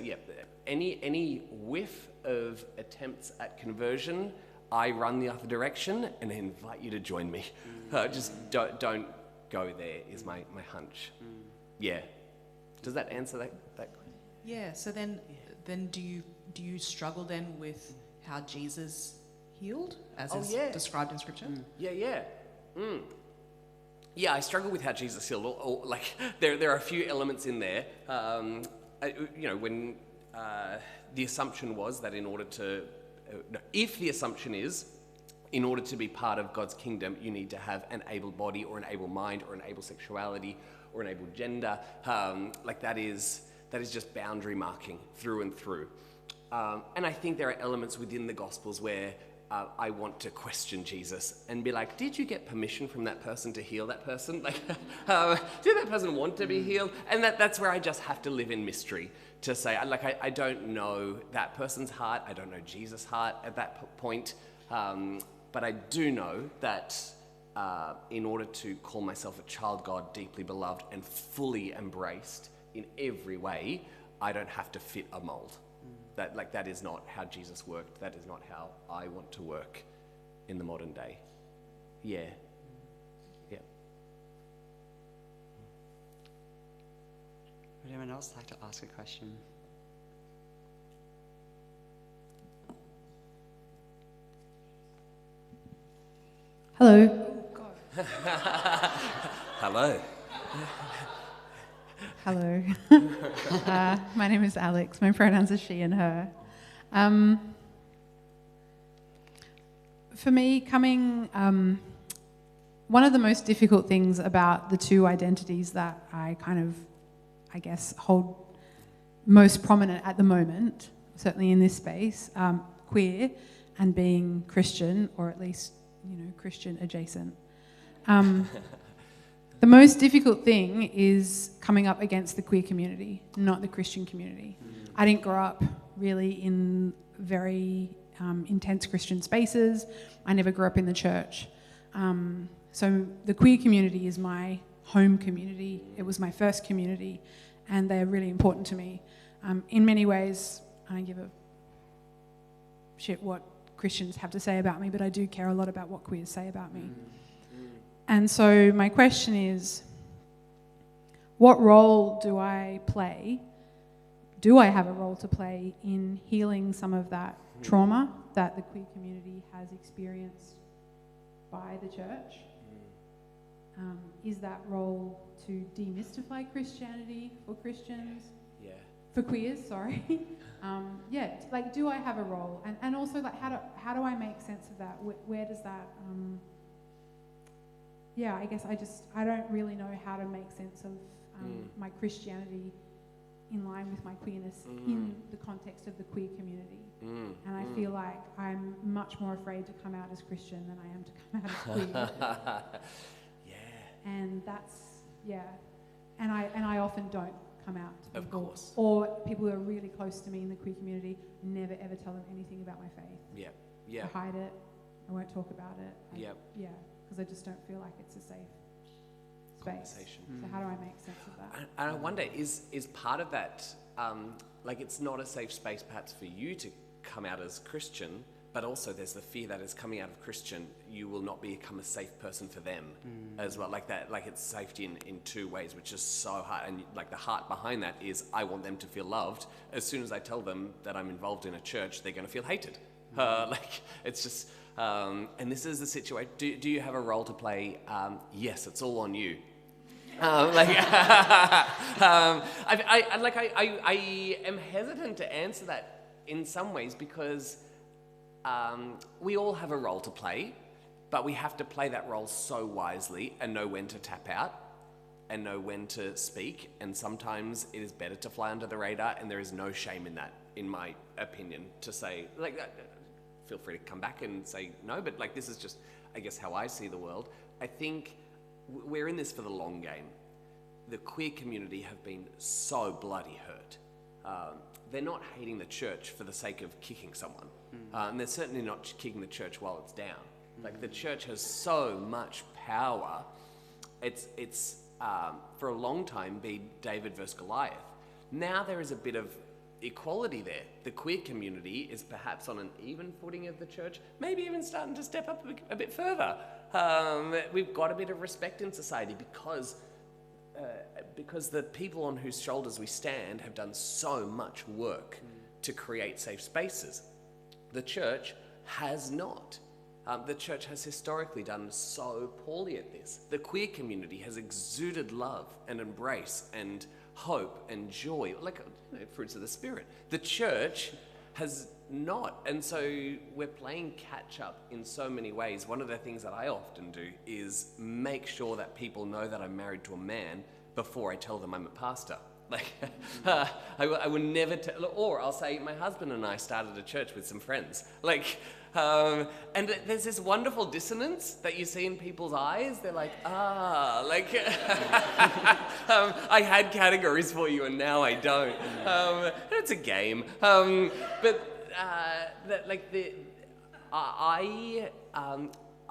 any whiff of attempts at conversion, I run the other direction and invite you to join me. Just don't go there, is my hunch. Yeah. Does that answer that question? Yeah. So then do you struggle then with how Jesus healed, as is described in Scripture? Yeah, I struggle with how Jesus healed. There are a few elements in there. When the assumption was that in order to be part of God's kingdom, you need to have an able body or an able mind or an able sexuality or an able gender. That is just boundary marking through and through. And I think there are elements within the Gospels where I want to question Jesus and be like, did you get permission from that person to heal that person? Did that person want to be healed? And that's where I just have to live in mystery to say, I don't know that person's heart. I don't know Jesus' heart at that point. But I do know that in order to call myself a child God, deeply beloved and fully embraced in every way, I don't have to fit a mold. That is not how Jesus worked. That is not how I want to work in the modern day. Yeah. Yeah. Would anyone else like to ask a question? Hello. Hello. Hello. My name is Alex. My pronouns are she and her. For me, one of the most difficult things about the two identities that I guess, hold most prominent at the moment, certainly in this space, queer and being Christian, or at least, Christian adjacent. The most difficult thing is coming up against the queer community, not the Christian community. I didn't grow up really in very intense Christian spaces. I never grew up in the church. So the queer community is my home community. It was my first community, and they're really important to me. In many ways, I don't give a shit what Christians have to say about me, but I do care a lot about what queers say about me. And so my question is, what role do I play? Do I have a role to play in healing some of that trauma that the queer community has experienced by the church? Is that role to demystify Christianity for Christians? Yeah. For queers, sorry. Do I have a role? And also, how do I make sense of that? Where does that... I guess I don't really know how to make sense of my Christianity in line with my queerness in the context of the queer community. And I feel like I'm much more afraid to come out as Christian than I am to come out as queer. And that's, and I often don't come out to people. Of course. Or people who are really close to me in the queer community, never ever tell them anything about my faith. I hide it. I won't talk about it. Because I just don't feel like it's a safe space. So how do I make sense of that? And I wonder, is part of that, it's not a safe space perhaps for you to come out as Christian, but also there's the fear that as coming out of Christian, you will not become a safe person for them as well. It's safety in two ways, which is so hard. And the heart behind that is I want them to feel loved. As soon as I tell them that I'm involved in a church, they're going to feel hated. It's just... and this is the situation. Do you have a role to play? Yes, it's all on you. I am hesitant to answer that in some ways because we all have a role to play, but we have to play that role so wisely and know when to tap out and know when to speak. And sometimes it is better to fly under the radar, and there is no shame in that, in my opinion, to say feel free to come back and say no, but this is just, I guess, how I see the world. I think we're in this for the long game. The queer community have been so bloody hurt. They're not hating the church for the sake of kicking someone. And they're certainly not kicking the church while it's down. The church has so much power. It's for a long time been David versus Goliath. Now there is a bit of equality there. The queer community is perhaps on an even footing of the church, maybe even starting to step up a bit further. We've got a bit of respect in society because the people on whose shoulders we stand have done so much work to create safe spaces. The church has not. The church has historically done so poorly at this. The queer community has exuded love and embrace and hope and joy, fruits of the Spirit. The church has not, and so we're playing catch up in so many ways. One of the things that I often do is make sure that people know that I'm married to a man before I tell them I'm a pastor. I would never tell, or I'll say my husband and I started a church with some friends. And there's this wonderful dissonance that you see in people's eyes. They're I had categories for you and now I don't. It's a game.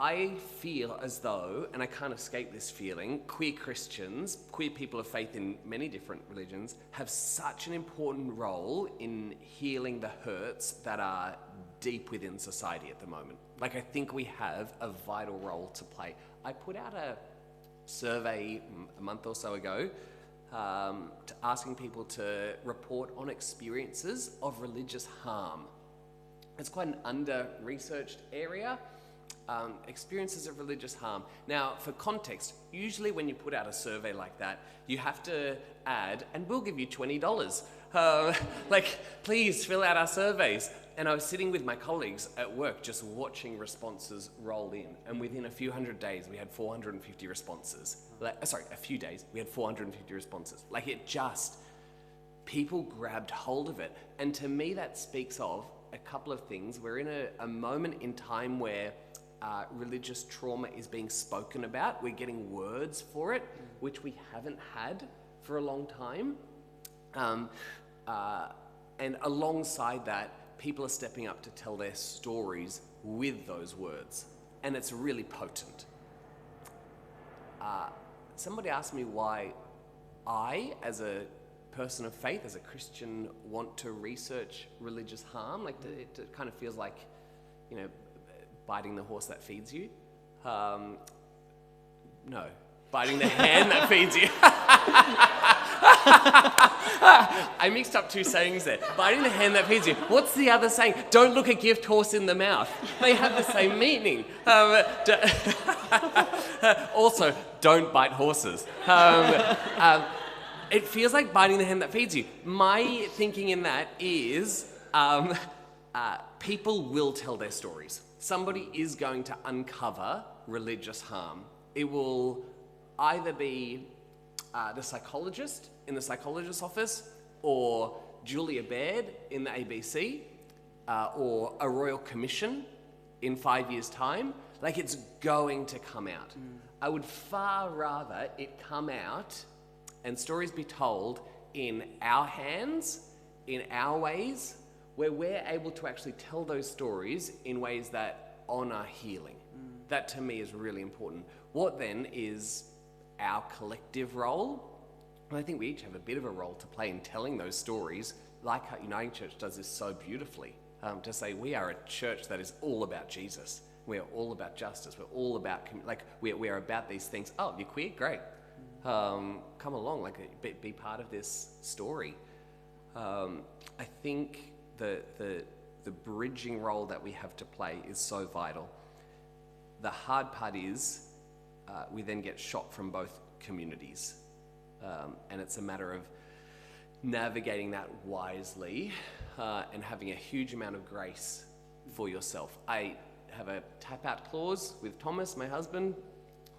I feel as though, and I can't escape this feeling, queer Christians, queer people of faith in many different religions, have such an important role in healing the hurts that are deep within society at the moment. Like, I think we have a vital role to play. I put out a survey a month or so ago asking people to report on experiences of religious harm. It's quite an under-researched area. Experiences of religious harm. Now, for context, usually when you put out a survey like that, you have to add, and we'll give you $20. Please fill out our surveys. And I was sitting with my colleagues at work just watching responses roll in. And within a few hundred days, we had 450 responses. A few days, we had 450 responses. People grabbed hold of it. And to me, that speaks of a couple of things. We're in a moment in time where religious trauma is being spoken about. We're getting words for it, which we haven't had for a long time. And alongside that, people are stepping up to tell their stories with those words. And it's really potent. Somebody asked me why I, as a person of faith, as a Christian, want to research religious harm. It kind of feels like, biting the horse that feeds you. No, biting the hand that feeds you. I mixed up two sayings there. Biting the hand that feeds you. What's the other saying? Don't look a gift horse in the mouth. They have the same meaning. Also, don't bite horses. It feels like biting the hand that feeds you. My thinking in that is people will tell their stories. Somebody is going to uncover religious harm. It will either be the psychologist in the psychologist's office, or Julia Baird in the ABC, or a Royal Commission in 5 years' time. It's going to come out. I would far rather it come out and stories be told in our hands, in our ways, where we're able to actually tell those stories in ways that honour healing. That to me is really important. What then is our collective role? And I think we each have a bit of a role to play in telling those stories, like how Uniting Church does this so beautifully, to say we are a church that is all about Jesus. We are all about justice. We're all about, we are about these things. Oh, you're queer? Great. Come along, be part of this story. I think the bridging role that we have to play is so vital. The hard part is we then get shot from both communities. And it's a matter of navigating that wisely and having a huge amount of grace for yourself. I have a tap-out clause with Thomas, my husband,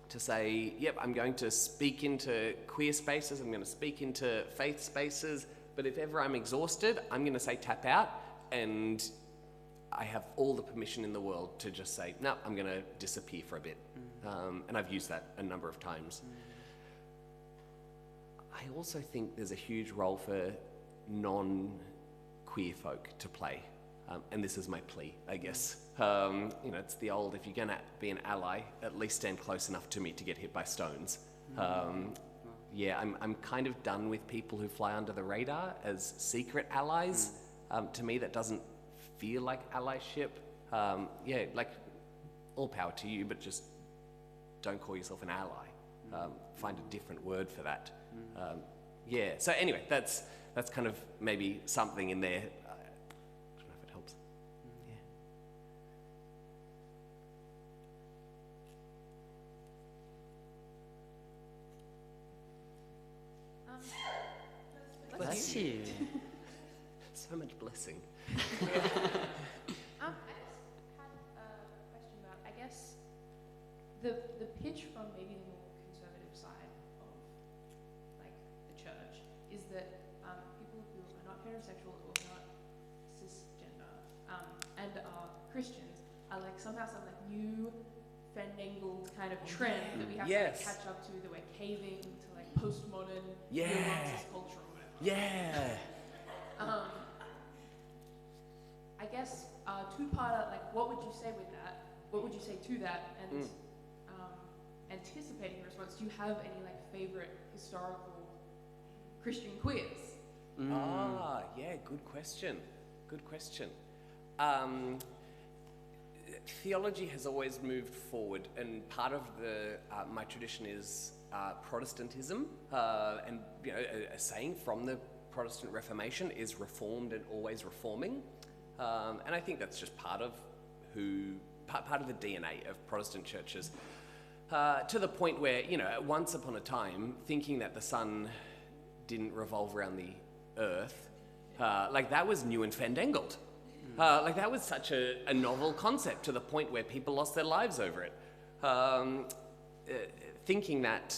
to say, yep, I'm going to speak into queer spaces, I'm going to speak into faith spaces, but if ever I'm exhausted, I'm going to say tap out, and I have all the permission in the world to just say, no, I'm going to disappear for a bit. And I've used that a number of times. I also think there's a huge role for non-queer folk to play. And this is my plea, I guess. It's the old, if you're going to be an ally, at least stand close enough to me to get hit by stones. I'm kind of done with people who fly under the radar as secret allies. To me, that doesn't feel like allyship. All power to you, but just don't call yourself an ally. Find a different word for that. So anyway, that's kind of maybe something in there. I don't know if it helps. Bless you. So much blessing. I just had a question about, I guess, the pitch from maybe the more conservative side of the church is that people who are not heterosexual or not cisgender and are Christians are somehow some new fandangled kind of trend that we have to catch up to, that we're caving to postmodern Marxist culture or whatever. Yeah. I guess two-parter, what would you say with that? what would you say to that? And anticipating the response, do you have any like favorite historical Christian queers? Yeah, good question. Good question. Theology has always moved forward, and part of my tradition is Protestantism, and a saying from the Protestant Reformation is reformed and always reforming, and I think that's just part of the DNA of Protestant churches, to the point where once upon a time, thinking that the sun didn't revolve around the earth, like that was new and fandangled. Like that was such a novel concept, to the point where people lost their lives over it. Thinking that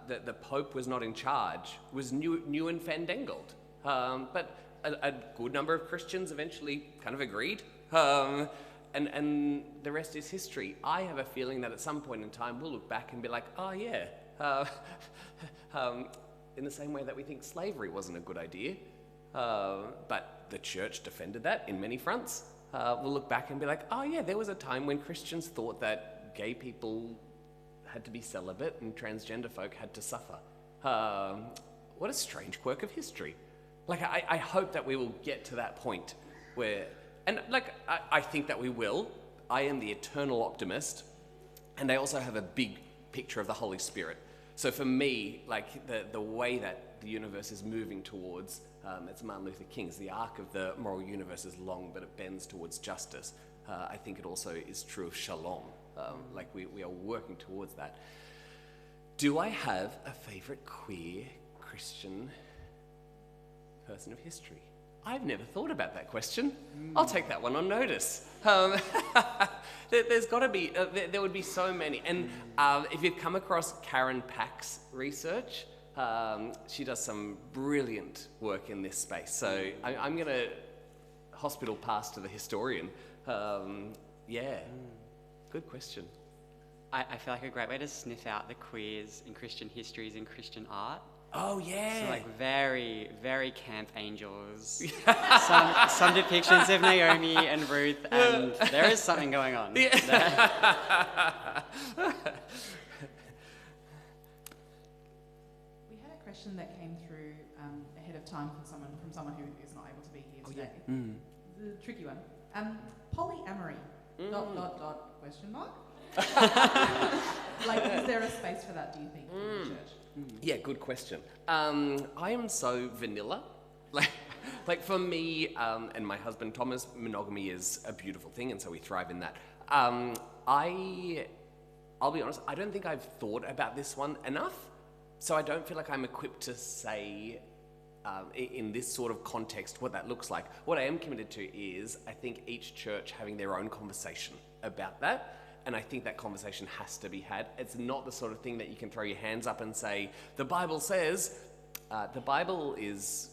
the Pope was not in charge was new and fandangled. But a good number of Christians eventually kind of agreed. And the rest is history. I have a feeling that at some point in time we'll look back and be like, oh yeah, in the same way that we think slavery wasn't a good idea, but the church defended that in many fronts. We'll look back and be like, oh yeah, there was a time when Christians thought that gay people had to be celibate and transgender folk had to suffer. What a strange quirk of history. Like, I hope that we will get to that point where, and like, I think that we will. I am the eternal optimist, and I also have a big picture of the Holy Spirit. So for me, like, the way that the universe is moving towards, it's Martin Luther King's, the arc of the moral universe is long, but it bends towards justice. I think it also is true of shalom. Like, we are working towards that. Do I have a favourite queer Christian person of history? I've never thought about that question. I'll take that one on notice. There's got to be, there would be so many. And if you've come across Karen Pack's research, she does some brilliant work in this space. So I'm going to hospital pass to the historian. Yeah, good question. I feel like a great way to sniff out the queers in Christian history is in Christian art. Oh, yeah. So, like, very, very camp angels. some depictions of Naomi and Ruth, and there is something going on. We had a question that came through ahead of time from someone who is not able to be here today. Yeah. Mm. It's a tricky one. Polyamory, ... question mark? Like, is there a space for that, do you think, in the church? Yeah, good question. I am so vanilla. Like for me and my husband Thomas, monogamy is a beautiful thing, and so we thrive in that. I'll be honest, I don't think I've thought about this one enough, so I don't feel like I'm equipped to say in this sort of context what that looks like. What I am committed to is, I think, each church having their own conversation about that. And I think that conversation has to be had. It's not the sort of thing that you can throw your hands up and say, the Bible says. The Bible is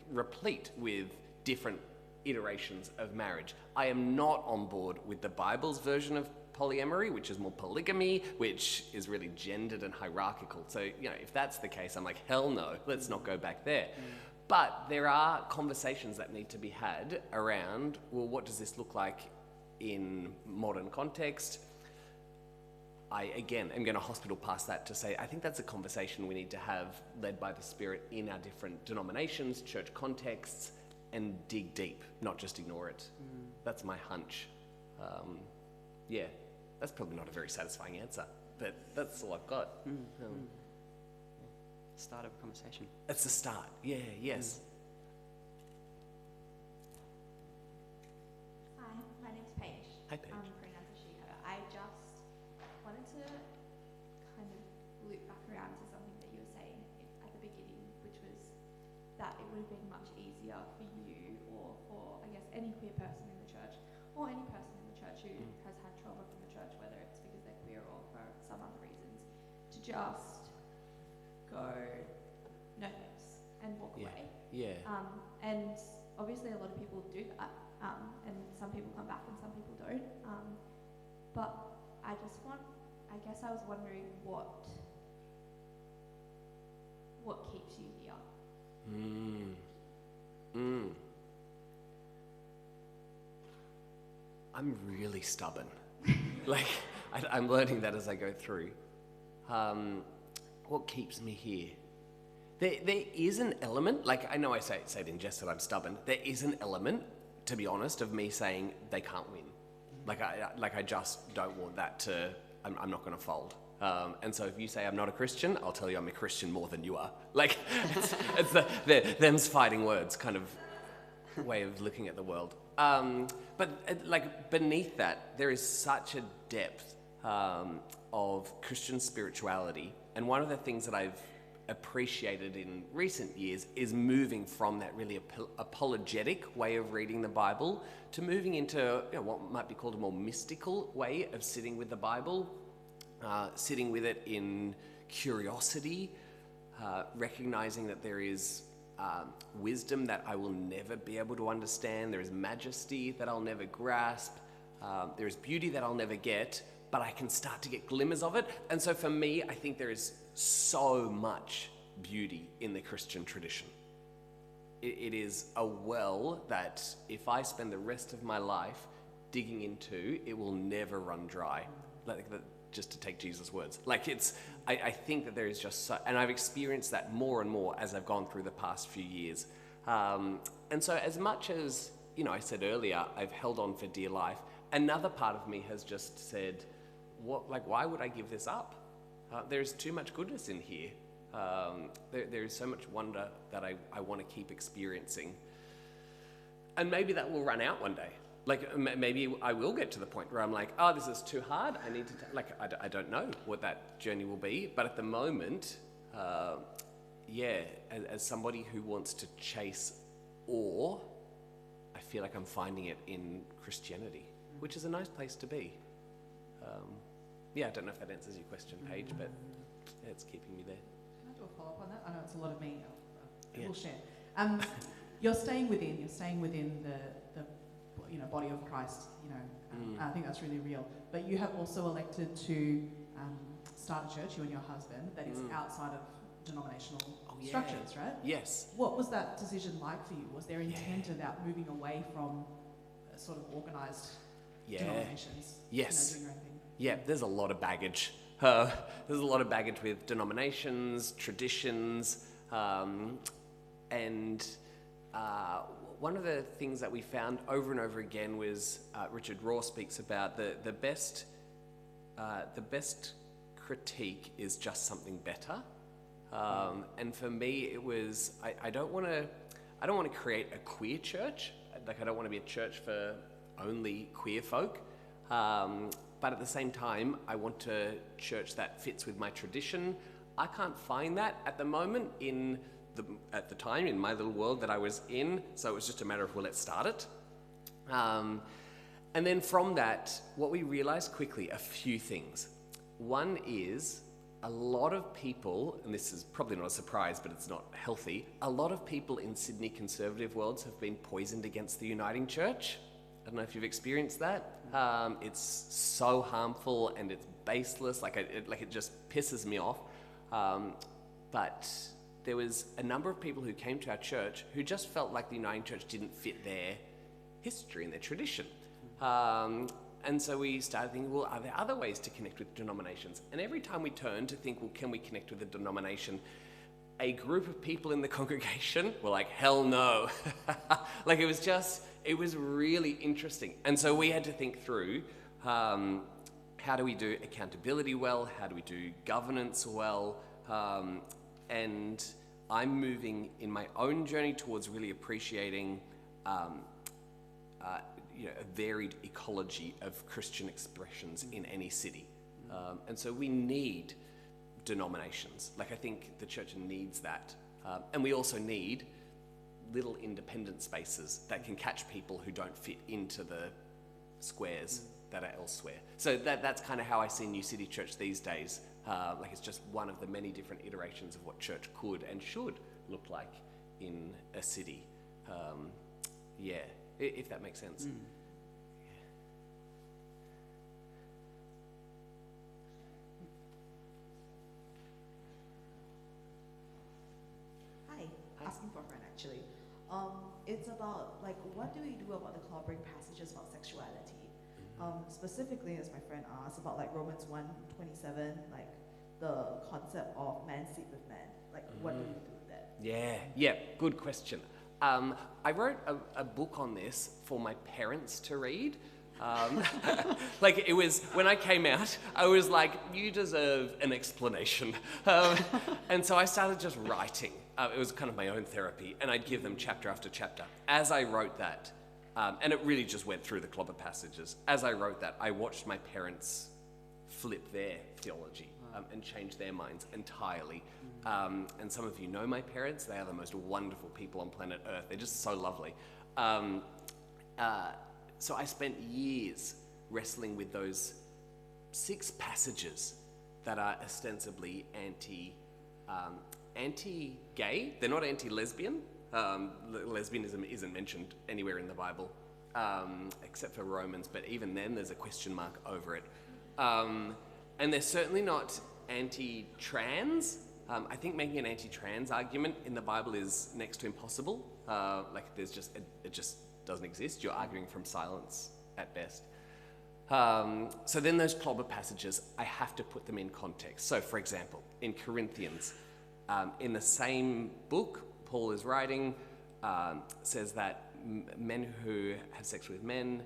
replete with different iterations of marriage. I am not on board with the Bible's version of polyamory, which is more polygamy, which is really gendered and hierarchical. So, if that's the case, I'm like, hell no, let's not go back there. But there are conversations that need to be had around, well, what does this look like in modern context? I, again, am going to hospital pass that to say, I think that's a conversation we need to have, led by the Spirit, in our different denominations, church contexts, and dig deep, not just ignore it. That's my hunch. Yeah, that's probably not a very satisfying answer, but that's all I've got. Start of a conversation. It's the start, yeah, yes. Hi, Paige. Pronouns are she, her. I just wanted to kind of loop back around to something that you were saying at the beginning, which was that it would have been much easier for you or for, I guess, any queer person in the church or any person in the church who has had trauma from the church, whether it's because they're queer or for some other reasons, to just go, no thanks, and walk away. Yeah. And obviously a lot of people do that. And some people come back and some people don't. But I guess I was wondering what keeps you here? I'm really stubborn. Like, I'm learning that as I go through. What keeps me here? There is an element, like I know I say it in jest that I'm stubborn. There is an element, to be honest, of me saying they can't win. Like I just don't want that to. I'm not going to fold. And so if you say I'm not a Christian, I'll tell you I'm a Christian more than you are. Like it's them's fighting words kind of way of looking at the world. But like beneath that, there is such a depth of Christian spirituality, and one of the things that I've appreciated in recent years is moving from that really apologetic way of reading the Bible to moving into what might be called a more mystical way of sitting with the Bible, sitting with it in curiosity, recognizing that there is wisdom that I will never be able to understand, there is majesty that I'll never grasp, there is beauty that I'll never get, but I can start to get glimmers of it. And so for me, I think there is so much beauty in the Christian tradition. It is a well that if I spend the rest of my life digging into, it will never run dry. Just to take Jesus' words. I think that there is just so, and I've experienced that more and more as I've gone through the past few years. And so as much as, I said earlier, I've held on for dear life, another part of me has just said, why would I give this up? There's too much goodness in here. There is so much wonder that I want to keep experiencing. And maybe that will run out one day. Maybe I will get to the point where I'm like, oh, this is too hard. I need to, I don't know what that journey will be. But at the moment, as somebody who wants to chase awe, I feel like I'm finding it in Christianity, which is a nice place to be. I don't know if that answers your question, Paige, but it's keeping me there. Can I do a follow-up on that? I know it's a lot of me. We'll share. You're staying within the body of Christ. I think that's really real. But you have also elected to start a church, you and your husband, that is outside of denominational structures, right? Yes. What was that decision like for you? Was there intent about moving away from sort of organised denominations? Yes. Doing your own thing? Yeah, there's a lot of baggage. There's a lot of baggage with denominations, traditions, and one of the things that we found over and over again was Richard Rohr speaks about the best critique is just something better. And for me, it was I don't want to create a queer church. I don't want to be a church for only queer folk. But at the same time, I want a church that fits with my tradition. I can't find that at the moment at the time in my little world that I was in, so it was just a matter of, well, let's start it. And then from that, what we realized quickly, a few things. One is a lot of people, and this is probably not a surprise, but it's not healthy, a lot of people in Sydney conservative worlds have been poisoned against the Uniting Church. I don't know if you've experienced that. It's so harmful and it's baseless, it just pisses me off. But there was a number of people who came to our church who just felt like the Uniting Church didn't fit their history and their tradition. And so we started thinking, well, are there other ways to connect with denominations? And every time we turned to think, well, can we connect with a denomination? A group of people in the congregation were like, hell no. It was really interesting. And so we had to think through, how do we do accountability well? How do we do governance well? And I'm moving in my own journey towards really appreciating a varied ecology of Christian expressions in any city. And so we need denominations. I think the church needs that. And we also need little independent spaces that can catch people who don't fit into the squares that are elsewhere. So that's kind of how I see New City Church these days. It's just one of the many different iterations of what church could and should look like in a city. If that makes sense. Hi, asking for a friend actually. It's about what do we do about the clobbering passages about sexuality? Specifically, as my friend asked, about like Romans 1:27, like the concept of man sleep with man. Like, what do we do with that? Yeah, good question. I wrote a book on this for my parents to read. Like, it was, when I came out, I was like, you deserve an explanation. And so I started just writing. It was kind of my own therapy, and I'd give them chapter after chapter. As I wrote that, and it really just went through the clobber passages. As I wrote that, I watched my parents flip their theology and change their minds entirely. And some of you know my parents. They are the most wonderful people on planet Earth. They're just so lovely. So I spent years wrestling with those 6 passages that are ostensibly anti-gay. They're not anti-lesbian. Lesbianism isn't mentioned anywhere in the Bible, except for Romans, but even then there's a question mark over it. And they're certainly not anti-trans. I think making an anti-trans argument in the Bible is next to impossible. Like, it just doesn't exist. You're arguing from silence at best. So then those clobber passages, I have to put them in context. So, for example, in Corinthians, in the same book, Paul is writing, says that men who have sex with men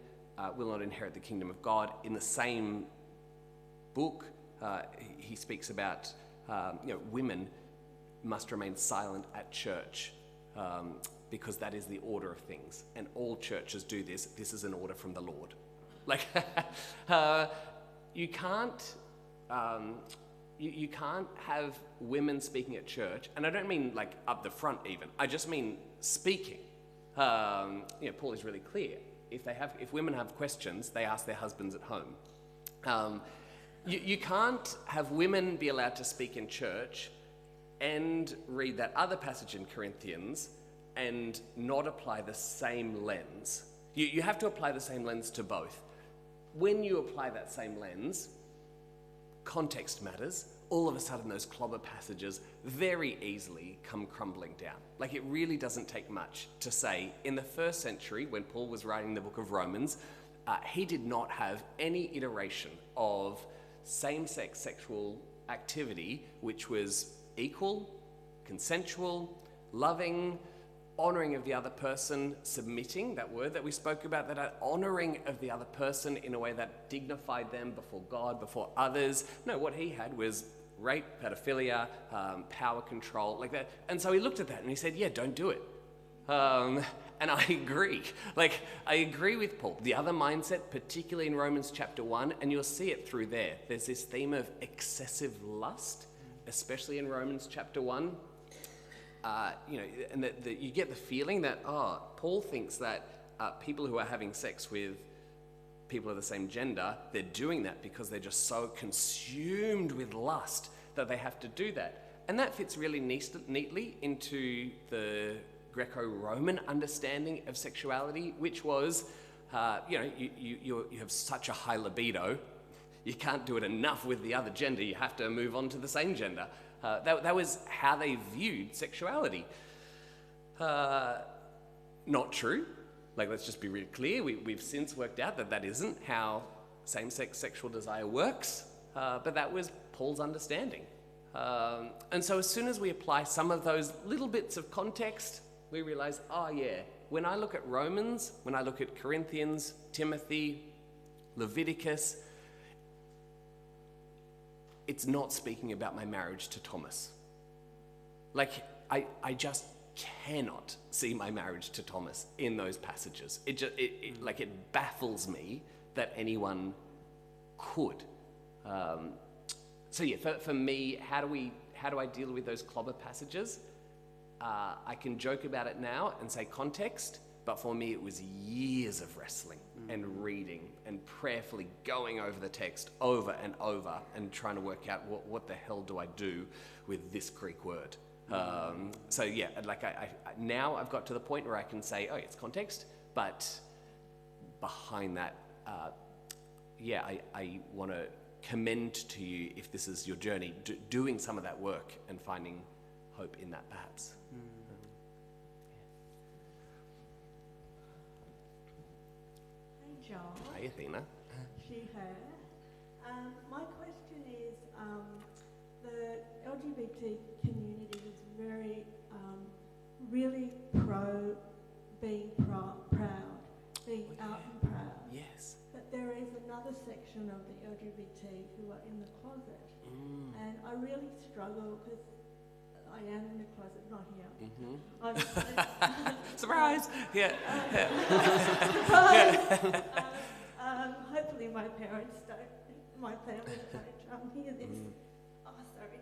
will not inherit the kingdom of God. In the same book, he speaks about women must remain silent at church because that is the order of things, and all churches do this. This is an order from the Lord. Like, you can't have women speaking at church, and I don't mean like up the front even. I just mean speaking. Paul is really clear. If women have questions, they ask their husbands at home. You can't have women be allowed to speak in church and read that other passage in Corinthians and not apply the same lens. You have to apply the same lens to both. When you apply that same lens, context matters. All of a sudden, those clobber passages very easily come crumbling down. Like, it really doesn't take much to say, in the first century, when Paul was writing the book of Romans, he did not have any iteration of same-sex sexual activity which was equal, consensual, loving, honouring of the other person, submitting, that word that we spoke about, that honouring of the other person in a way that dignified them before God, before others. No, what he had was rape, pedophilia, power control, like that. And so he looked at that and he said, yeah, don't do it. And I agree. Like, I agree with Paul. The other mindset, particularly in Romans chapter 1, and you'll see it through there. There's this theme of excessive lust, especially in Romans chapter 1. And you get the feeling that, Paul thinks that people who are having sex with people of the same gender, they're doing that because they're just so consumed with lust that they have to do that. And that fits really neatly into the Greco-Roman understanding of sexuality, which was, you have such a high libido, you can't do it enough with the other gender, you have to move on to the same gender. That was how they viewed sexuality. Not true. Like, let's just be really clear. We've since worked out that isn't how same-sex sexual desire works, but that was Paul's understanding. And so as soon as we apply some of those little bits of context, we realize, when I look at Romans, when I look at Corinthians, Timothy, Leviticus, it's not speaking about my marriage to Thomas. Like, I just cannot see my marriage to Thomas in those passages. It baffles me that anyone could. For me, how do I deal with those clobber passages? I can joke about it now and say context, but for me it was years of wrestling and reading and prayerfully going over the text over and over and trying to work out what the hell do I do with this Greek word. Now I've got to the point where I can say, it's context, but behind that, I want to commend to you, if this is your journey, doing some of that work and finding hope in that, perhaps. Hi, Joel. Hi, Athena. she, her. My question is, the LGBT community is very, really pro being proud, being out and proud. Yes. But there is another section of the LGBT who are in the closet. And I really struggle because I am in the closet, not here. Surprise! Yeah. Surprise! Hopefully my parents don't, my family don't hear this. Oh, sorry.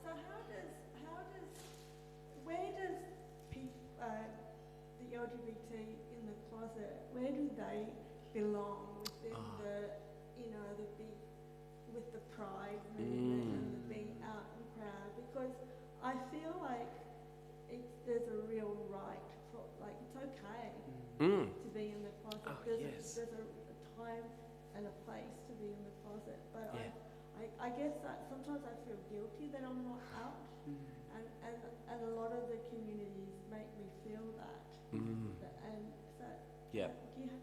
So where does the LGBT in the closet, where do they belong within the big, with the pride movement and the being out and proud? Because I feel like there's a real right for, like, it's okay to be in the closet. There's a time and a place to be in the closet. But I guess that sometimes I feel guilty that I'm not out. And a lot of the communities make me feel that. And so, do you have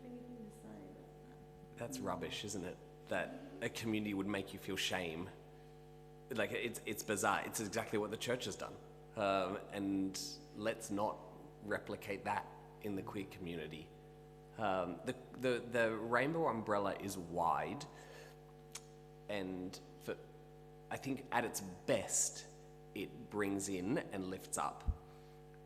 anything to say about that? That's rubbish, isn't it? That a community would make you feel shame. Like, it's bizarre. It's exactly what the church has done. And let's not replicate that in the queer community. The rainbow umbrella is wide, and I think at its best, it brings in and lifts up.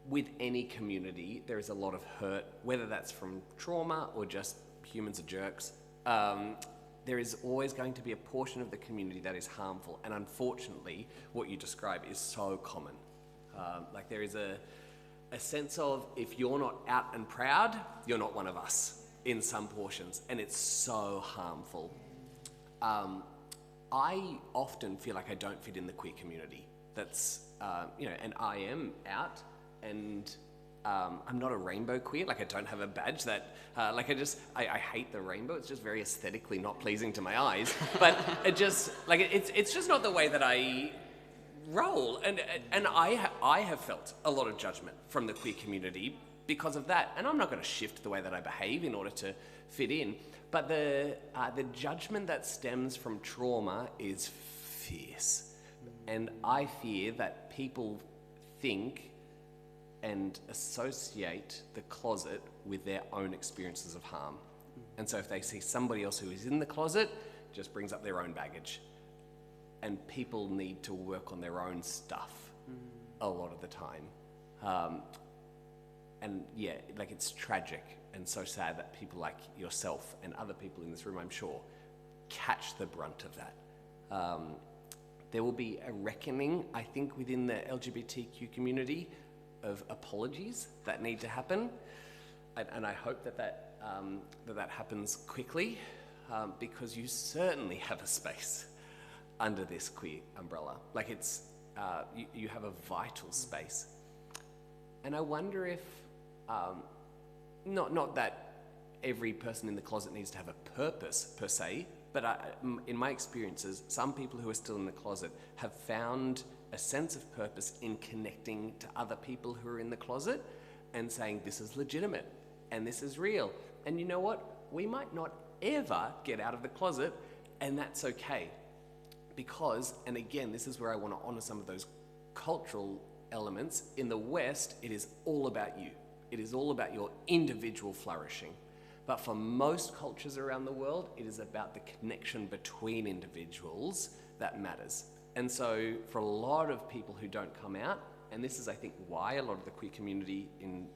With any community, there is a lot of hurt, whether that's from trauma or just humans are jerks. There is always going to be a portion of the community that is harmful, and unfortunately, what you describe is so common. Like, there is a sense of, if you're not out and proud, you're not one of us in some portions, and it's so harmful. I often feel like I don't fit in the queer community. That's, and I am out, and I'm not a rainbow queer. Like, I don't have a badge that, I hate the rainbow. It's just very aesthetically not pleasing to my eyes. But it's just not the way that I roll. And I have felt a lot of judgment from the queer community because of that. And I'm not going to shift the way that I behave in order to fit in. But the judgment that stems from trauma is fierce. And I fear that people think and associate the closet with their own experiences of harm. And so if they see somebody else who is in the closet, it just brings up their own baggage. And people need to work on their own stuff a lot of the time. It's tragic and so sad that people like yourself and other people in this room, I'm sure, catch the brunt of that. There will be a reckoning, I think, within the LGBTQ community of apologies that need to happen. And I hope that happens quickly, because you certainly have a space under this queer umbrella. Like, it's, you have a vital space. And I wonder if, not that every person in the closet needs to have a purpose per se, but in my experiences, some people who are still in the closet have found a sense of purpose in connecting to other people who are in the closet and saying, this is legitimate and this is real. And you know what? We might not ever get out of the closet, and that's okay. Because, and again, this is where I want to honor some of those cultural elements. In the West, it is all about you. It is all about your individual flourishing. But for most cultures around the world, it is about the connection between individuals that matters. And so for a lot of people who don't come out, and this is, I think, why a lot of the queer community in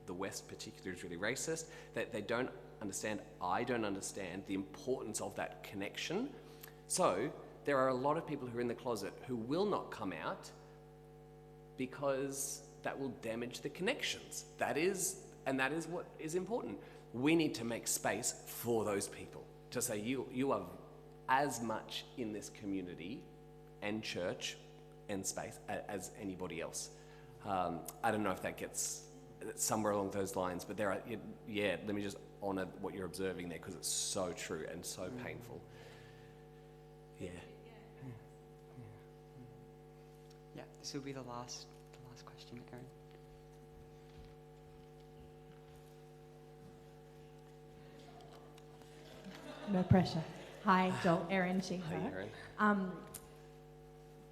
the West particularly is really racist, that they don't understand, I don't understand the importance of that connection. So there are a lot of people who are in the closet who will not come out because that will damage the connections. That is what is important. We need to make space for those people to say, you are as much in this community and church and space as anybody else. I don't know if that gets somewhere along those lines, but let me just honor what you're observing there, because it's so true and so painful. Yeah. Yeah, this will be the last question, Erin. No pressure. Hi, Joel, Erin, she, Hi, her. Erin.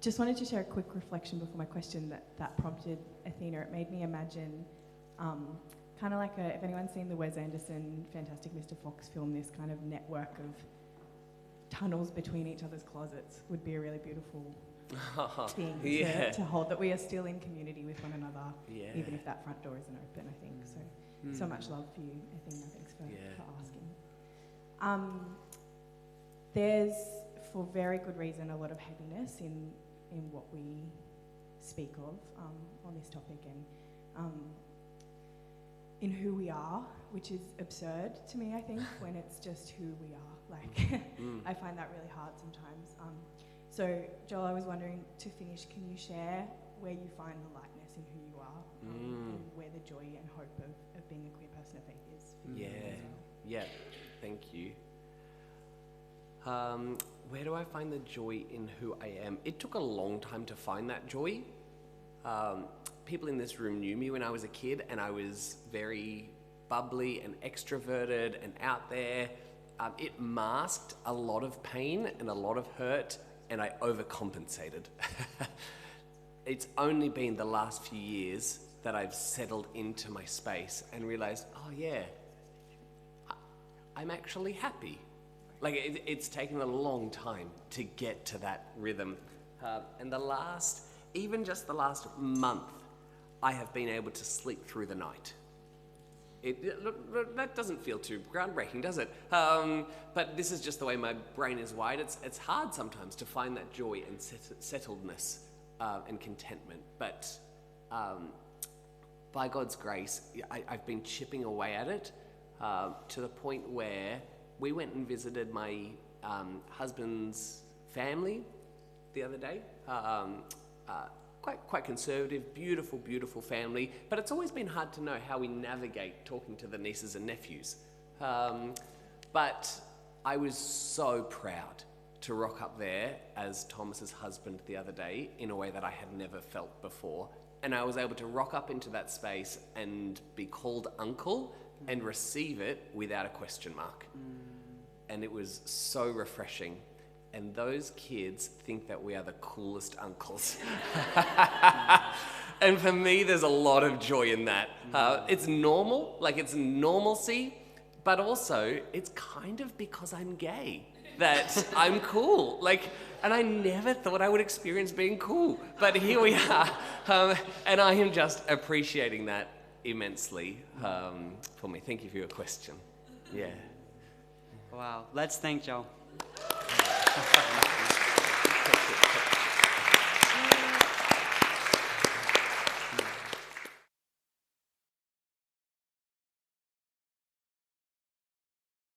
Just wanted to share a quick reflection before my question that prompted Athena. It made me imagine kind of like if anyone's seen the Wes Anderson Fantastic Mr. Fox film, this kind of network of tunnels between each other's closets would be a really beautiful thing to hold, that we are still in community with one another, even if that front door isn't open, I think. So much love for you, Athena. Thanks for asking. There's, for very good reason, a lot of heaviness in what we speak of on this topic and in who we are, which is absurd to me, I think, when it's just who we are. Like, I find that really hard sometimes. So, Joel, I was wondering, to finish, can you share where you find the lightness in who you are and where the joy and hope of being a queer person of faith is for you as well? Yeah, thank you. Where do I find the joy in who I am? It took a long time to find that joy. People in this room knew me when I was a kid, and I was very bubbly and extroverted and out there. It masked a lot of pain and a lot of hurt, and I overcompensated. It's only been the last few years that I've settled into my space and realized, oh yeah, I'm actually happy. Like, it's taken a long time to get to that rhythm. And even just the last month, I have been able to sleep through the night. Look, that doesn't feel too groundbreaking, does it? But this is just the way my brain is wired. It's hard sometimes to find that joy and settledness and contentment. But by God's grace, I've been chipping away at it to the point where we went and visited my husband's family the other day. Quite conservative, beautiful family, but it's always been hard to know how we navigate talking to the nieces and nephews. But I was so proud to rock up there as Thomas's husband the other day in a way that I had never felt before. And I was able to rock up into that space and be called uncle and receive it without a question mark. And it was so refreshing. And those kids think that we are the coolest uncles. And for me, there's a lot of joy in that. It's normal, like it's normalcy, but also it's kind of because I'm gay that I'm cool. And I never thought I would experience being cool, but here we are. And I am just appreciating that immensely for me. Thank you for your question. Yeah. Wow, let's thank Joel.